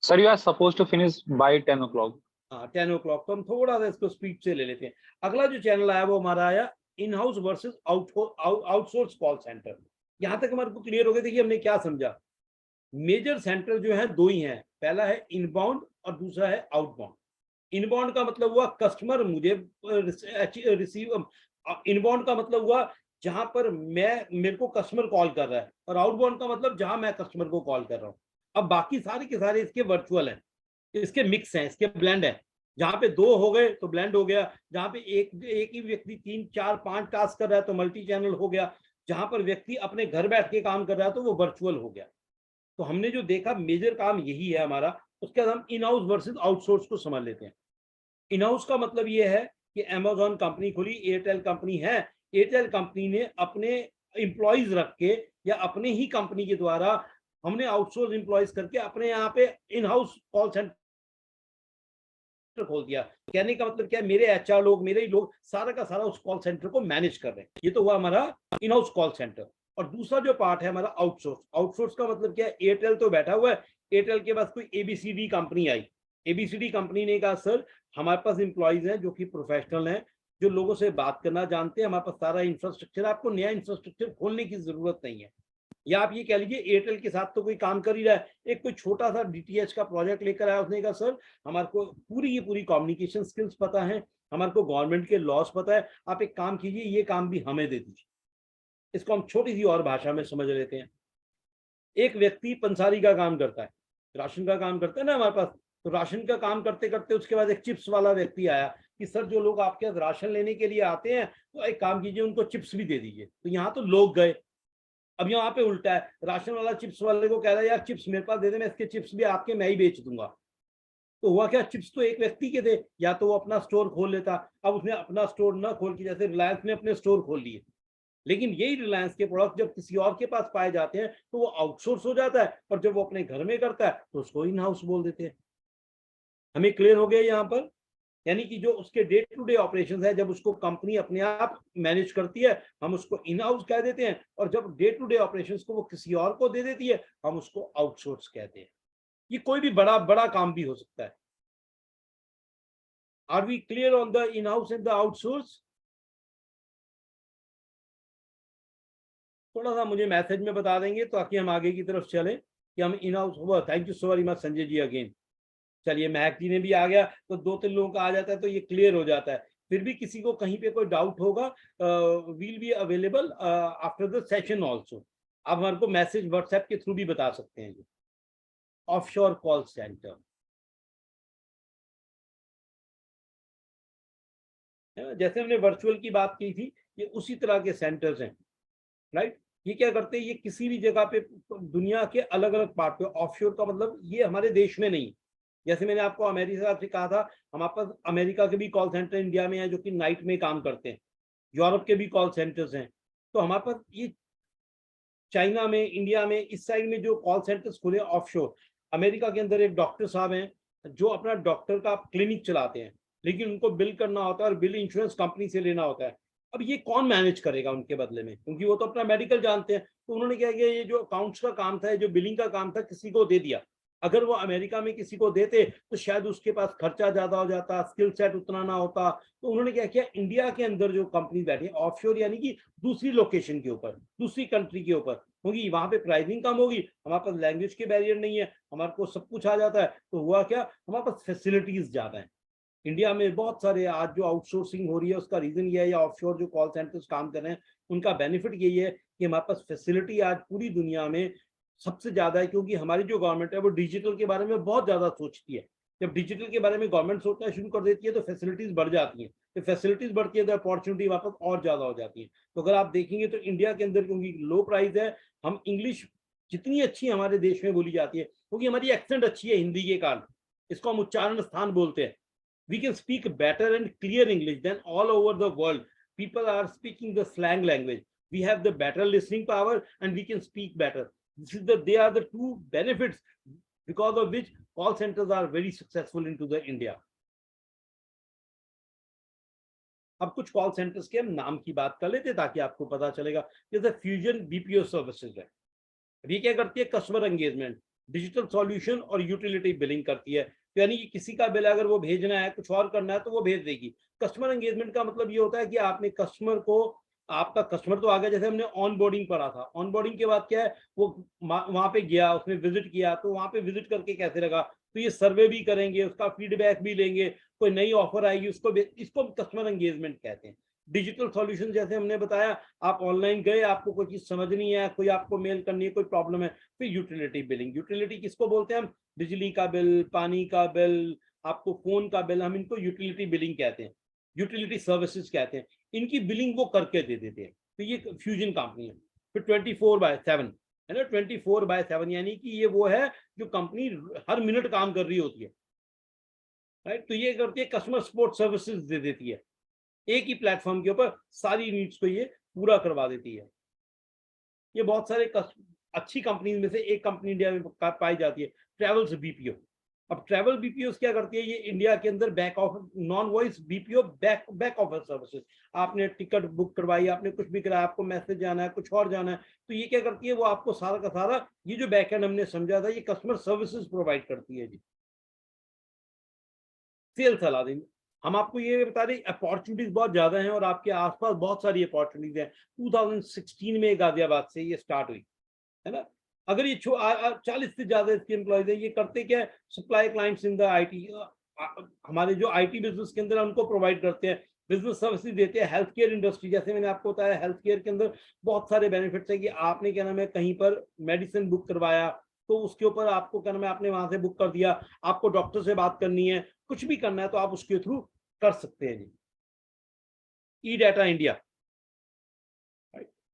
sir. You are suppose to finish by 10 o'clock। हाँ 10 o'clock, तो हम थोड़ा सा इसको स्पीड से ले लेते हैं। अगला जो चैनल आया वो हमारा आया in house versus outsource call centre. यहाँ तक हमारे को क्लियर हो गया। देखिए हमने क्या समझा, मेजर सेंटर जो है दो ही हैं, पहला है इनबाउंड और दूसरा है आउटबाउंड। इनबाउंड का मतलब हुआ कस्टमर मुझे रिसीव, इनबाउंड का मतलब हुआ जहां पर मेरे को कस्टमर कॉल कर रहा है, और आउटबाउंड का मतलब जहां मैं कस्टमर को कॉल कर रहा हूँ। अब बाकी सारे के सारे इसके वर्चुअल हैं, इसके मिक्स हैं, इसके ब्लेंड है। जहां पे दो हो गए तो ब्लेंड हो गया, जहां पे एक ही व्यक्ति 3 4 5 टास्क कर रहा है तो मल्टी चैनल हो गया, जहां पर व्यक्ति अपने घर बैठ के काम कर रहा है तो वो वर्चुअल हो गया। तो हमने जो देखा मेजर काम यही है हमारा। उसके बाद हम इन हाउस वर्सेस आउटसोर्स को समझ लेते हैं। इन हाउस का मतलब ये है कि अमेजॉन कंपनी खुली, एयरटेल कंपनी है, एयरटेल कंपनी ने अपने एम्प्लॉयज रख के या अपने ही कंपनी के द्वारा हमने आउटसोर्स एम्प्लॉयज करके अपने यहाँ पे इन हाउस कॉल सेंटर खोल दिया। कहने का मतलब क्या है, मेरे एचआर लोग, मेरे ही लोग सारा का सारा उस कॉल सेंटर को मैनेज कर रहे हैं। ये तो हुआ हमारा इन हाउस कॉल सेंटर। और दूसरा जो पार्ट है हमारा आउटसोर्स। आउटसोर्स का मतलब क्या है, एयरटेल तो बैठा हुआ है, एयरटेल के पास कोई एबीसीडी कंपनी आई, एबीसीडी कंपनी ने कहा सर हमारे पास एम्प्लॉयज हैं जो कि प्रोफेशनल हैं, जो लोगों से बात करना जानते हैं, हमारे पास सारा इंफ्रास्ट्रक्चर, आपको नया इंफ्रास्ट्रक्चर खोलने की जरूरत नहीं है। या आप ये कह लीजिए एयरटेल के साथ तो कोई काम कर ही रहा है, एक कोई छोटा सा डीटीएच का प्रोजेक्ट लेकर आया, उसने कहा सर हमारे को पूरी की पूरी कम्युनिकेशन स्किल्स पता है, हमारे को गवर्नमेंट के लॉस पता है, आप एक काम कीजिए ये काम भी हमें दे दीजिए। इसको हम छोटी सी और भाषा में समझ लेते हैं। एक व्यक्ति पंसारी का काम करता है, राशन का काम करता है ना हमारे पास, तो राशन का काम करते करते उसके बाद एक चिप्स वाला व्यक्ति आया कि सर जो लोग आपके पास राशन लेने के लिए आते हैं तो एक काम कीजिए उनको चिप्स भी दे दीजिए। तो यहाँ तो लोग गए। अब यहाँ पे उल्टा है, राशन वाला चिप्स वाले को कह रहा है यार चिप्स मेरे पास दे दे, मैं इसके चिप्स भी आपके मैं ही बेच दूंगा। तो हुआ क्या, चिप्स तो एक व्यक्ति के थे, या तो वो अपना स्टोर खोल लेता। अब उसने अपना स्टोर ना खोल के, जैसे रिलायंस ने अपने स्टोर खोल लिए, लेकिन यही रिलायंस के प्रोडक्ट जब किसी और के पास पाए जाते हैं तो वो आउटसोर्स हो जाता है, और जब वो अपने घर में करता है तो उसको इन हाउस बोल देते हैं। हमें क्लियर हो गया यहाँ पर? यानी कि जो उसके डे टू डे ऑपरेशंस है, जब उसको कंपनी अपने आप मैनेज करती है हम उसको इन हाउस कह देते हैं, और जब डे टू डे ऑपरेशंस को वो किसी और को दे देती है हम उसको आउटसोर्स कहते हैं। ये कोई भी बड़ा बड़ा काम भी हो सकता है। Are we clear on the in house and the outsource? थोड़ा सा मुझे मैसेज में बता देंगे ताकि हम आगे की तरफ चले कि हम इन हाउस हुआ। Thank you so very much Sanjay ji again. चलिए महक जी ने भी आ गया, तो 2-3 लोगों का आ जाता है तो ये क्लियर हो जाता है। फिर भी किसी को कहीं पे कोई डाउट होगा, we'll be available after the session also. आप हमारे को मैसेज व्हाट्सएप के थ्रू भी बता सकते हैं। ऑफशोर कॉल सेंटर है ना। जैसे हमने वर्चुअल की बात की थी, ये उसी तरह के सेंटर्स हैं, राइट। ये क्या करते हैं, ये किसी भी जगह पे दुनिया के अलग अलग पार्ट पे, ऑफशोर का मतलब ये हमारे देश में नहीं। जैसे मैंने आपको अमेरिका से कहा था, हमारे पास अमेरिका के भी कॉल सेंटर इंडिया में है जो कि नाइट में काम करते हैं, यूरोप के भी कॉल सेंटर्स हैं। तो हमारे पास ये चाइना में, इंडिया में, इस साइड में जो कॉल सेंटर्स खुले ऑफशोर, अमेरिका के अंदर एक डॉक्टर साहब हैं जो अपना डॉक्टर का क्लिनिक चलाते हैं, लेकिन उनको बिल करना होता है और बिल इंश्योरेंस कंपनी से लेना होता है। अब ये कौन मैनेज करेगा उनके बदले में, क्योंकि वो तो अपना मेडिकल जानते हैं। तो उन्होंने क्या किया, ये जो अकाउंट्स का काम था, जो बिलिंग का काम था, किसी को दे दिया। अगर वो अमेरिका में किसी को देते तो शायद उसके पास खर्चा ज्यादा हो जाता, स्किल सेट उतना ना होता। तो उन्होंने क्या किया, इंडिया के अंदर जो कंपनी बैठी है ऑफशोर, यानी कि दूसरी लोकेशन के ऊपर, दूसरी कंट्री के ऊपर होगी, वहां पे प्राइसिंग कम होगी, हमारे पास लैंग्वेज के बैरियर नहीं है, हमारे को सब कुछ आ जाता है। तो हुआ क्या, हमारे पास फैसिलिटीज ज्यादा है। इंडिया में बहुत सारे आज जो आउटसोर्सिंग हो रही है उसका रीजन ये है, या ऑफशोर जो कॉल सेंटर्स काम कर रहे हैं उनका बेनिफिट यही है कि हमारे पास फैसिलिटी आज पूरी दुनिया में सबसे ज्यादा है, क्योंकि हमारी जो गवर्नमेंट है वो डिजिटल के बारे में बहुत ज्यादा सोचती है। जब डिजिटल के बारे में गवर्नमेंट सोचना शुरू कर देती है तो फैसिलिटीज बढ़ जाती हैं, तो फैसिलिटीज बढ़ती है तो अपॉर्चुनिटी वापस और ज्यादा हो जाती है। तो अगर आप देखेंगे तो इंडिया के अंदर क्योंकि लो प्राइस है, हम इंग्लिश जितनी अच्छी हमारे देश में बोली जाती है, क्योंकि हमारी एक्सेंट अच्छी है हिंदी के कारण, इसको हम उच्चारण स्थान बोलते हैं। We can speak better and clear English than all over the world. People are speaking the slang language. We have the better listening power and we can speak better. They are the two benefits because of which call centers are very successful into the India. अब कुछ call centres के हम नाम की बात कर लेते हैं ताकि आपको पता चलेगा। जैसे फ्यूजन बीपीओ सर्विसेज है, ये क्या करती है, कस्टमर एंगेजमेंट, डिजिटल सॉल्यूशन और यूटिलिटी बिलिंग करती है। तो यानी कि किसी का बिल अगर वो भेजना है, कुछ और करना है तो वो भेज देगी। कस्टमर एंगेजमेंट का मतलब ये होता है कि आपने कस्टमर को, आपका कस्टमर तो आ गया, जैसे हमने ऑन बोर्डिंग पढ़ा था, ऑन बोर्डिंग के बाद क्या है, वो वहां पे गया, उसने विजिट किया, तो वहां पे विजिट करके कैसे लगा, तो ये सर्वे भी करेंगे, उसका फीडबैक भी लेंगे, कोई नई ऑफर आएगी उसको, इसको कस्टमर एंगेजमेंट कहते हैं। डिजिटल सॉल्यूशन जैसे हमने बताया, आप ऑनलाइन गए, आपको कोई चीज समझ नहीं है, कोई आपको मेल करनी है, कोई प्रॉब्लम है। फिर यूटिलिटी बिलिंग, यूटिलिटी किसको बोलते हैं हम, बिजली का बिल, पानी का बिल, आपको फोन का बिल, हम इनको यूटिलिटी बिलिंग कहते हैं, यूटिलिटी सर्विसेज कहते हैं। इनकी बिलिंग वो करके दे देते हैं। तो ये फ्यूजन कंपनी है। फिर 24/7 है ना, 24/7 यानी कि ये वो है जो कंपनी हर मिनट काम कर रही होती है, राइट। तो ये करती है कस्टमर सपोर्ट सर्विसेज दे देती है, एक ही प्लेटफॉर्म के ऊपर सारी नीड्स को ये पूरा करवा देती है। ये बहुत सारे अच्छी कंपनी में से एक कंपनी इंडिया में पाई जाती है, ट्रेवल्स बीपीओ। अब ट्रैवल बीपीओ क्या करती है, ये इंडिया के अंदर back office, non voice BPO, back office services. आपने टिकट बुक करवाई, आपने कुछ भी कराया, आपको मैसेज जाना है, कुछ और जाना है, तो ये क्या करती है, वो आपको सारा का सारा ये जो बैक एंड हमने समझा था, ये कस्टमर सर्विसेज प्रोवाइड करती है जी। सेल्स अलाउंस, हम आपको ये बता दें अपॉर्चुनिटीज बहुत ज्यादा हैं और आपके आसपास बहुत सारी अपॉर्चुनिटीज हैं। 2016 में गाजियाबाद से ये स्टार्ट हुई है ना। अगर ये 40 से ज्यादा इसके एम्प्लॉयज है, ये करते क्या है, supply clients in the IT, हमारे जो आईटी बिजनेस के अंदर उनको प्रोवाइड करते हैं, बिजनेस सर्विसेज देते हैं। हेल्थ केयर इंडस्ट्री, जैसे मैंने आपको बताया, हेल्थ केयर के अंदर बहुत सारे बेनिफिट्स है कि आपने क्या नाम है कहीं पर मेडिसिन बुक करवाया तो उसके ऊपर आपको क्या नाम है, आपने वहां से बुक कर दिया, आपको डॉक्टर से बात करनी है, कुछ भी करना है तो आप उसके थ्रू कर सकते हैं जी। ई डाटा इंडिया,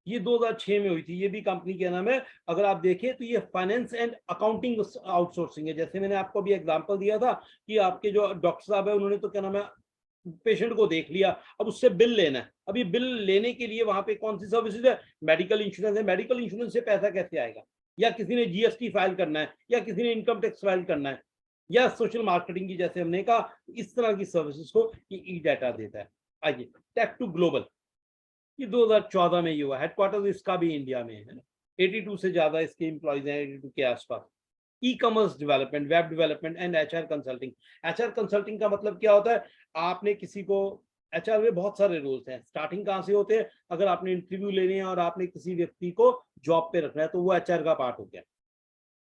ये 2006 में हुई थी, ये भी कंपनी का नाम है। अगर आप देखें तो ये फाइनेंस एंड अकाउंटिंग आउटसोर्सिंग है। जैसे मैंने आपको भी एग्जांपल दिया था कि आपके जो डॉक्टर साहब है उन्होंने तो क्या नाम है पेशेंट को देख लिया, अब उससे बिल लेना है। अब ये बिल लेने के लिए वहां पे कौन सी सर्विसेज है, मेडिकल इंश्योरेंस है। मेडिकल इंश्योरेंस से पैसा कैसे आएगा, या किसी ने जीएसटी फाइल करना है, या किसी ने इनकम टैक्स फाइल करना है, या सोशल मार्केटिंग की, जैसे हमने कहा, इस तरह की सर्विसेज को ये ई डाटा देता है। आइए टेक टू ग्लोबल, ये 2014 में ये हुआ। हेडक्वार्टर इसका भी इंडिया में है ना, 82 से ज्यादा इसके एम्प्लॉयज हैं, 82 के आसपास। E commerce development, web development and HR consulting. HR consulting का मतलब क्या होता है, आपने किसी को, एचआर में बहुत सारे रोल्स हैं। स्टार्टिंग कहाँ से होते हैं, अगर आपने इंटरव्यू लेने हैं और आपने किसी व्यक्ति को जॉब पे रखना है तो वो एचआर का पार्ट हो गया।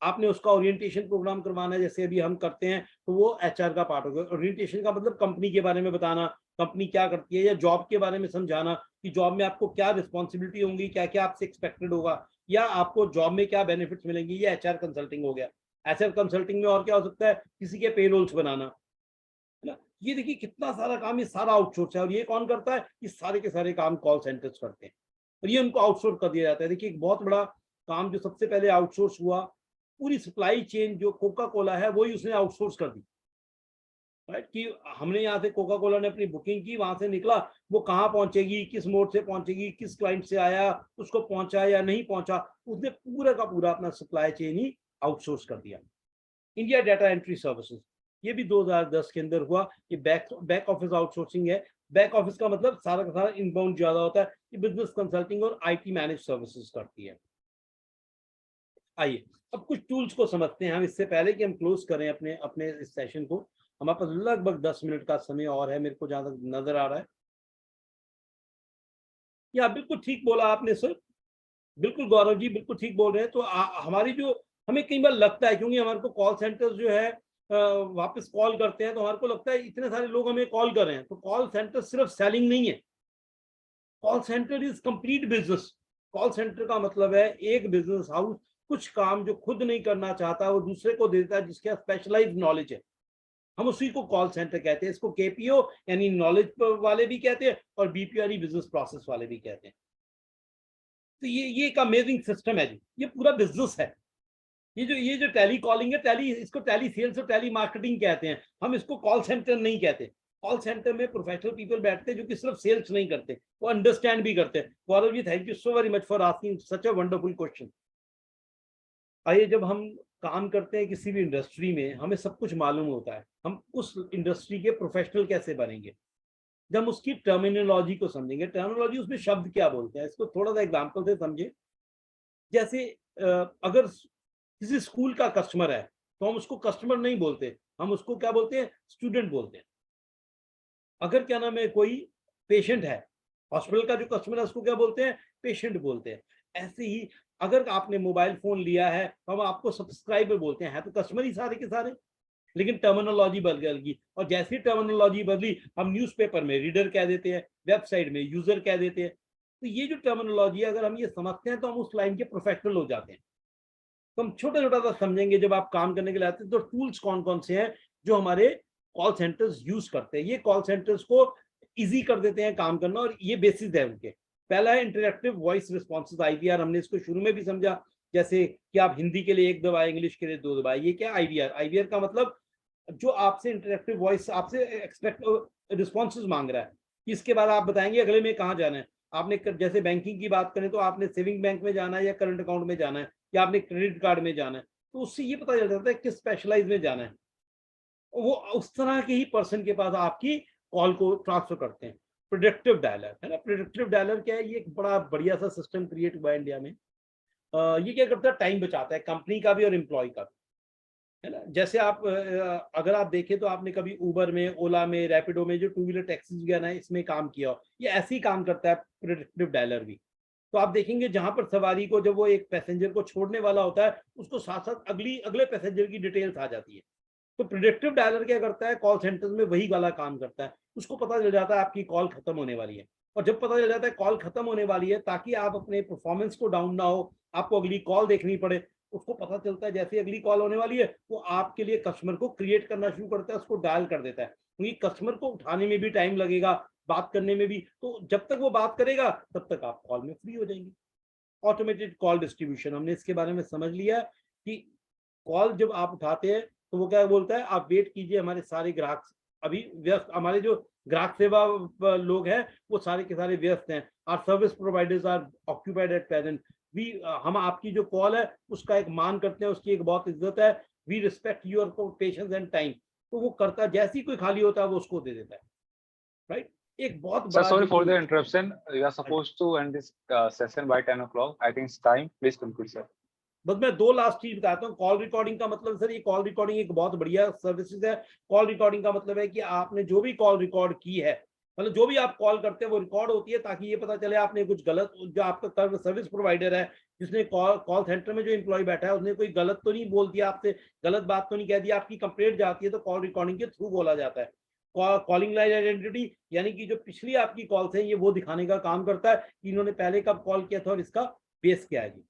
आपने उसका ओरिएंटेशन प्रोग्राम करवाना है, जैसे अभी हम करते हैं, तो वो एचआर का पार्ट हो गया। ओरिएंटेशन का मतलब कंपनी के बारे में बताना, कंपनी क्या करती है, या जॉब के बारे में समझाना कि जॉब में आपको क्या रिस्पॉन्सिबिलिटी होंगी, क्या क्या आपसे एक्सपेक्टेड होगा, या आपको जॉब में क्या बेनिफिट्स मिलेंगे, ये एचआर कंसल्टिंग हो गया। एचआर कंसल्टिंग में और क्या हो सकता है, किसी के पेरोल्स बनाना, है ना। ये देखिए कितना सारा काम, ये सारा आउटसोर्स है। और ये कौन करता है? ये सारे के सारे काम कॉल सेंटर्स करते हैं और ये उनको आउटसोर्स कर दिया जाता है। देखिए एक बहुत बड़ा काम जो सबसे पहले आउटसोर्स हुआ, पूरी सप्लाई चेन जो कोका कोला है वही उसने आउटसोर्स कर दी, राइट। कि हमने यहाँ से कोका कोला ने अपनी बुकिंग की, वहां से निकला, वो कहाँ पहुंचेगी, किस मोड से पहुंचेगी, किस क्लाइंट से आया, उसको पहुंचा या नहीं पहुंचा, उसने पूरा का पूरा अपना सप्लाई चेन ही आउटसोर्स कर दिया। इंडिया डाटा एंट्री सर्विसेज, ये भी 2010 के अंदर हुआ। ये बैक ऑफिस आउटसोर्सिंग है। बैक ऑफिस का मतलब सारा का सारा इनबाउंड ज्यादा होता है। ये बिजनेस कंसल्टिंग और आईटी मैनेज सर्विसेज करती है। आइए अब कुछ टूल्स को समझते हैं हम, इससे पहले कि हम क्लोज करें अपने अपने इस सेशन को। हमारे पास लगभग 10 मिनट का समय और है, मेरे को जहां तक नजर आ रहा है। या बिल्कुल ठीक बोला आपने सर, बिल्कुल गौरव जी बिल्कुल ठीक बोल रहे हैं। तो हमारी जो, हमें कई बार लगता है, क्योंकि हमारे को कॉल सेंटर्स जो है वापस कॉल करते हैं, तो हमारे को लगता है इतने सारे लोग हमें कॉल कर रहे हैं। तो कॉल सेंटर सिर्फ सेलिंग नहीं है, call centre is complete business. Call centre का मतलब है एक बिजनेस हाउस कुछ काम जो खुद नहीं करना चाहता वो दूसरे को देता है, जिसके स्पेशलाइज्ड नॉलेज है, हम उसी को कॉल सेंटर कहते हैं। इसको केपीओ यानी नॉलेज वाले भी कहते हैं और बीपीओ यानी बिजनेस प्रोसेस वाले भी कहते हैं। तो ये एक अमेजिंग सिस्टम है जी, ये पूरा बिजनेस है। ये जो टेली कॉलिंग है, टेली, इसको टेली सेल्स और टेली मार्केटिंग कहते हैं, हम इसको कॉल सेंटर नहीं कहते। कॉल सेंटर में प्रोफेशनल पीपल बैठते हैं जो कि सिर्फ सेल्स नहीं करते, वो अंडरस्टैंड भी करते हैं। Gaurav ji thank you so very much for asking such a wonderful question. आइए, जब हम काम करते हैं किसी भी इंडस्ट्री में, हमें सब कुछ मालूम होता है, हम उस इंडस्ट्री के प्रोफेशनल कैसे बनेंगे जब हम उसकी टर्मिनोलॉजी को समझेंगे। टर्मिनोलॉजी, उसमें शब्द क्या बोलते हैं, इसको थोड़ा सा एग्जाम्पल से समझे। जैसे अगर किसी स्कूल का कस्टमर है तो हम उसको कस्टमर नहीं बोलते, हम उसको क्या बोलते हैं, स्टूडेंट बोलते हैं। अगर क्या नाम है, कोई पेशेंट है, हॉस्पिटल का जो कस्टमर है उसको क्या बोलते हैं, पेशेंट बोलते हैं। ऐसे ही अगर आपने मोबाइल फोन लिया है तो हम आपको सब्सक्राइबर बोलते हैं, तो कस्टमर ही सारे के सारे, लेकिन टर्मिनोलॉजी बदल गई। और जैसी टर्मिनोलॉजी बदली, हम न्यूज़पेपर में रीडर कह देते हैं, वेबसाइट में यूजर कह देते हैं। तो ये जो टर्मिनोलॉजी है, अगर हम ये समझते हैं तो हम उस लाइन के प्रोफेशनल हो जाते हैं। तो हम छोटा छोटा सा समझेंगे जब आप काम करने के लिए आते हैं। तो टूल्स कौन कौन से हैं जो हमारे कॉल सेंटर्स यूज करते हैं, ये कॉल सेंटर्स को इजी कर देते हैं काम करना, और ये बेसिस है उनके। पहला है इंटरेक्टिव वॉइस रिस्पॉन्सेज, IVR। हमने इसको शुरू में भी समझा, जैसे कि आप हिंदी के लिए 1 दबाए, इंग्लिश के लिए 2 दबाए। ये क्या IVR? IVR का मतलब जो आपसे इंटरेक्टिव वॉइस, आपसे एक्सपेक्ट रिस्पॉन्सेज मांग रहा है। इसके बाद आप बताएंगे अगले में कहाँ जाना है। आपने जैसे बैंकिंग की बात करें तो आपने सेविंग बैंक में जाना है या करंट अकाउंट में जाना है, या आपने क्रेडिट कार्ड में जाना है, तो उससे ये पता चल जाता है किस स्पेशलाइज में जाना है। वो उस तरह के ही पर्सन के पास आपकी कॉल को ट्रांसफर करते हैं। प्रेडिक्टिव डायलर है ना। प्रेडिक्टिव डायलर क्या है? ये एक बड़ा बढ़िया सा सिस्टम क्रिएट हुआ है इंडिया में। ये क्या करता है, टाइम बचाता है कंपनी का भी और एम्प्लॉय का भी, है ना। जैसे आप अगर आप देखें तो आपने कभी उबर में, ओला में, रैपिडो में, जो 2 व्हीलर टैक्सीज वगैरह है, इसमें काम किया हो, ये ऐसे ही काम करता है प्रेडिक्टिव डायलर भी। तो आप देखेंगे जहां पर सवारी को, जब वो एक पैसेंजर को छोड़ने वाला होता है, उसको साथ साथ अगले पैसेंजर की डिटेल्स आ जाती है। तो प्रेडिक्टिव डायलर क्या करता है, कॉल सेंटर्स में वही वाला काम करता है। उसको पता चल जाता है आपकी कॉल खत्म होने वाली है, और जब पता चल जाता है कॉल खत्म होने वाली है, ताकि आप अपने परफॉर्मेंस को डाउन ना हो, आपको अगली कॉल देखनी पड़े, उसको पता चलता है जैसे अगली कॉल होने वाली है, वो आपके लिए कस्टमर को क्रिएट करना शुरू करता है, उसको डायल कर देता है। क्योंकि कस्टमर को उठाने में भी टाइम लगेगा, बात करने में भी, तो जब तक वो बात करेगा तब तक आप कॉल में फ्री हो जाएंगे। ऑटोमेटेड कॉल डिस्ट्रीब्यूशन, हमने इसके बारे में समझ लिया कि कॉल जब आप उठाते हैं तो वो क्या बोलता है, आप वेट कीजिए, हमारे सारे ग्राहक अभी व्यस्त, हमारे जो ग्राहक सेवा लोग हैं वो सारे के सारे व्यस्त हैं। Our service providers are occupied at present. हम आपकी जो कॉल है उसका एक मान करते हैं, उसकी एक बहुत इज्जत है। We respect your patience and time. तो वो करता, जैसे ही कोई खाली होता है वो उसको दे देता है, राइट। एक बहुत बड़ा, sorry for the interruption, you are supposed to end this session by 10 o'clock. I think it's time, please conclude sir. बस मैं 2 लास्ट चीज बताता हूँ। कॉल रिकॉर्डिंग का मतलब, सर ये कॉल रिकॉर्डिंग एक बहुत बढ़िया सर्विसेज है। कॉल रिकॉर्डिंग का मतलब है कि आपने जो भी कॉल रिकॉर्ड की है, मतलब जो भी आप कॉल करते हैं वो रिकॉर्ड होती है, ताकि ये पता चले आपने कुछ गलत, जो आपका सर्विस प्रोवाइडर है, जिसने कॉल सेंटर में जो एम्प्लॉय बैठा है, उसने कोई गलत तो नहीं बोल दिया आपसे, गलत बात तो नहीं कह दिया, आपकी कंप्लेंट जाती है तो कॉल रिकॉर्डिंग के थ्रू बोला जाता है। कॉलिंग लाइन आइडेंटिटी, यानी कि जो पिछली आपकी कॉल्स है, ये वो दिखाने का काम करता है कि इन्होंने पहले कब कॉल किया था और इसका बेस क्या है जी,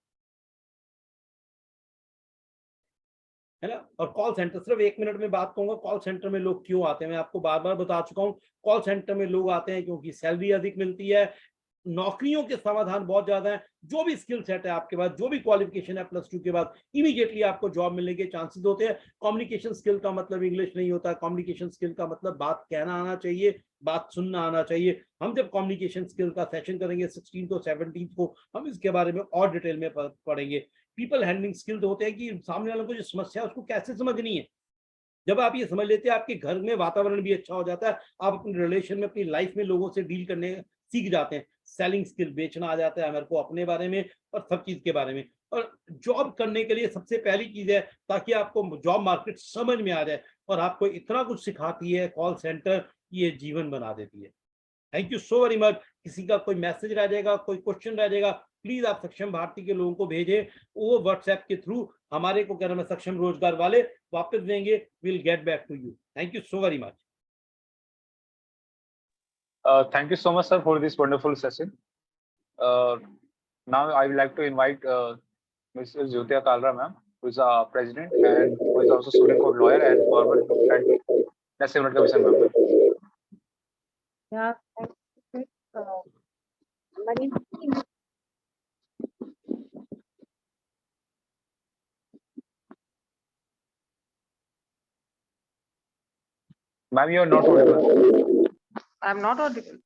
है ना। और कॉल सेंटर, सिर्फ 1 मिनट में बात कहूंगा, कॉल सेंटर में लोग क्यों आते हैं। मैं आपको बार बार बता चुका हूँ, कॉल सेंटर में लोग आते हैं क्योंकि सैलरी अधिक मिलती है, नौकरियों के समाधान बहुत ज्यादा है, जो भी स्किल सेट है आपके पास, जो भी क्वालिफिकेशन है +2 के बाद, इमीडिएटली आपको जॉब मिलने के चांसेस होते हैं। कम्युनिकेशन स्किल का मतलब इंग्लिश नहीं होता, कम्युनिकेशन स्किल का मतलब बात कहना आना चाहिए, बात सुनना आना चाहिए। हम जब कम्युनिकेशन स्किल का सेशन करेंगे 16 को 17 को, हम इसके बारे में और डिटेल में पढ़ेंगे। पीपल हैंडलिंग स्किल होते हैं कि सामने वालों को जो समस्या है उसको कैसे समझनी है। जब आप ये समझ लेते हैं, आपके घर में वातावरण भी अच्छा हो जाता है, आप अपने रिलेशन में, अपनी लाइफ में लोगों से डील करने सीख जाते हैं। सेलिंग स्किल, बेचना आ जाता है हमारे को अपने बारे में और सब चीज के बारे में। और जॉब करने के लिए सबसे पहली चीज है, ताकि आपको जॉब मार्केट समझ में आ जाए, और आपको इतना कुछ सिखाती है कॉल सेंटर, ये जीवन बना देती है। Thank you so very much. किसी का कोई मैसेज रह जाएगा, कोई क्वेश्चन रह जाएगा, प्लीज आप सक्षम भारती के लोगों को भेजें, वो व्हाट्सएप के थ्रू हमारे को, कह रहा मैं, सक्षम रोजगार वाले वापस देंगे। Will get back to you. Thank you so very much. Thank you so much, sir, for this wonderful session. Now I would like to invite Mrs. Jyotia Kalra, ma'am, who is a president and who is also Supreme Court lawyer and former National Commission member. Yeah, thank you. My name is Ma'am, you are not audible. I'm not audible.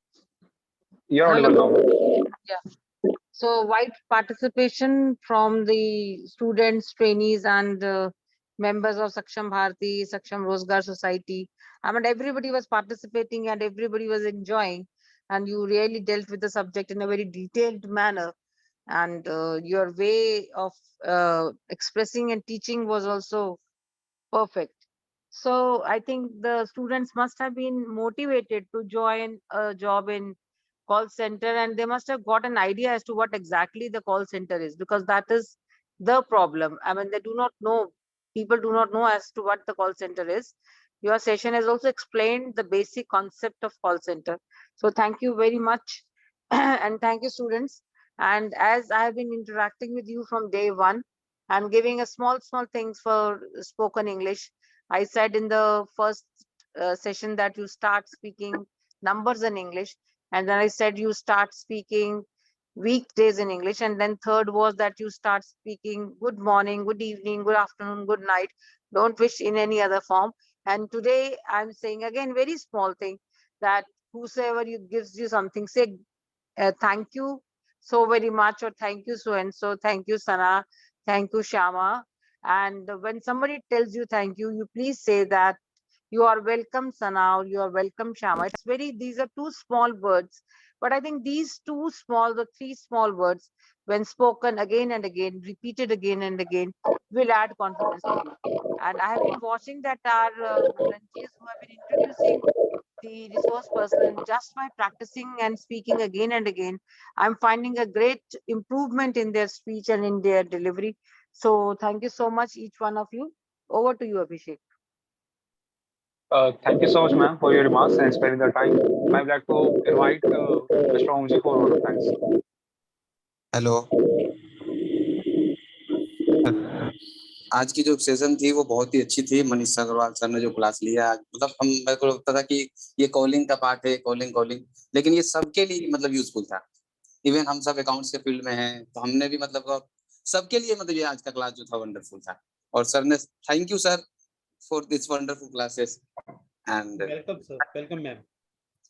You are audible now. Yeah. So wide participation from the students, trainees, and members of Saksham Bharati, Saksham Rozgar Society. I mean, everybody was participating and everybody was enjoying. And you really dealt with the subject in a very detailed manner. And your way of expressing and teaching was also perfect. So I think the students must have been motivated to join a job in call center, and they must have got an idea as to what exactly the call center is, because that is the problem. I mean, they do not know, people do not know as to what the call center is. Your session has also explained the basic concept of call center. So thank you very much. And thank you, students. And as I have been interacting with you from day one, I'm giving a small things for spoken English. I said in the first session that you start speaking numbers in English, and then I said you start speaking weekdays in English, and then third was that you start speaking good morning, good evening, good afternoon, good night. Don't wish in any other form. And today I'm saying again very small thing, that whosoever gives you something, say thank you so very much, or thank you so and so, thank you Sana, thank you Shama. And when somebody tells you thank you, you please say that you are welcome Sana, or you are welcome Shama. It's these are two small words, but I think these two small, the three small words, when spoken again and again, repeated again and again, will add confidence to you. And I have been watching that our volunteers who have been introducing the resource person, just by practicing and speaking again and again, I'm finding a great improvement in their speech and in their delivery. So thank you so much, each one of you. Over to you, Abhishek. Thank you so much, ma'am, for your remarks and spending the time. I would like to invite Mr. Omji for a word of thanks. Hello, आज की जो session थी वो बहुत ही अच्छी थी। Manish Agarwal sir ने जो क्लास लिया, मतलब हम, मेरे को लगता था कि ये कॉलिंग का पार्ट है, कॉलिंग, लेकिन ये सबके लिए मतलब यूजफुल था। इवन हम सब अकाउंट्स के फील्ड में हैं, तो हमने भी मतलब सबके लिए मतलब ये आज का क्लास जो था वंडरफुल था। और सर ने, thank you sir for this wonderful classes. And welcome sir, welcome ma'am.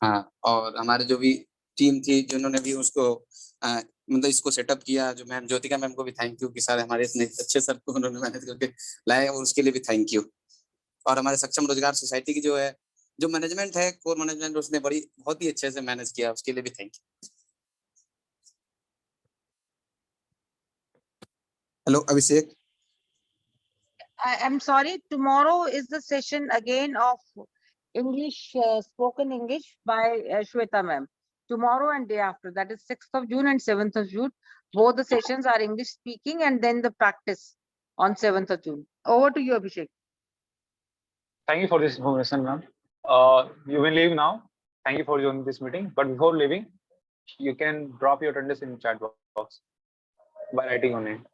हाँ, और हमारे जो भी टीम थी जिन्होंने भी उसको मतलब इसको सेटअप किया, जो मैम ज्योतिका मैम को भी थैंक यू कि सर हमारे इतने अच्छे सर को उन्होंने मैनेज करके लाए, और उसके लिए भी थैंक यू। और हमारे सक्षम रोजगार सोसाइटी की जो है, जो मैनेजमेंट है, कोर मैनेजमेंट, उसने बहुत ही अच्छे से मैनेज किया, उसके लिए भी thank you. Hello Abhishek. I'm sorry, tomorrow is the session again of English, spoken English by Shweta ma'am. Tomorrow and day after, that is 6th of June and 7th of June. Both the sessions are English speaking, and then the practice on 7th of June. Over to you, Abhishek. Thank you for this information, ma'am. You will leave now. Thank you for joining this meeting. But before leaving, you can drop your attendance in the chat box by writing your name.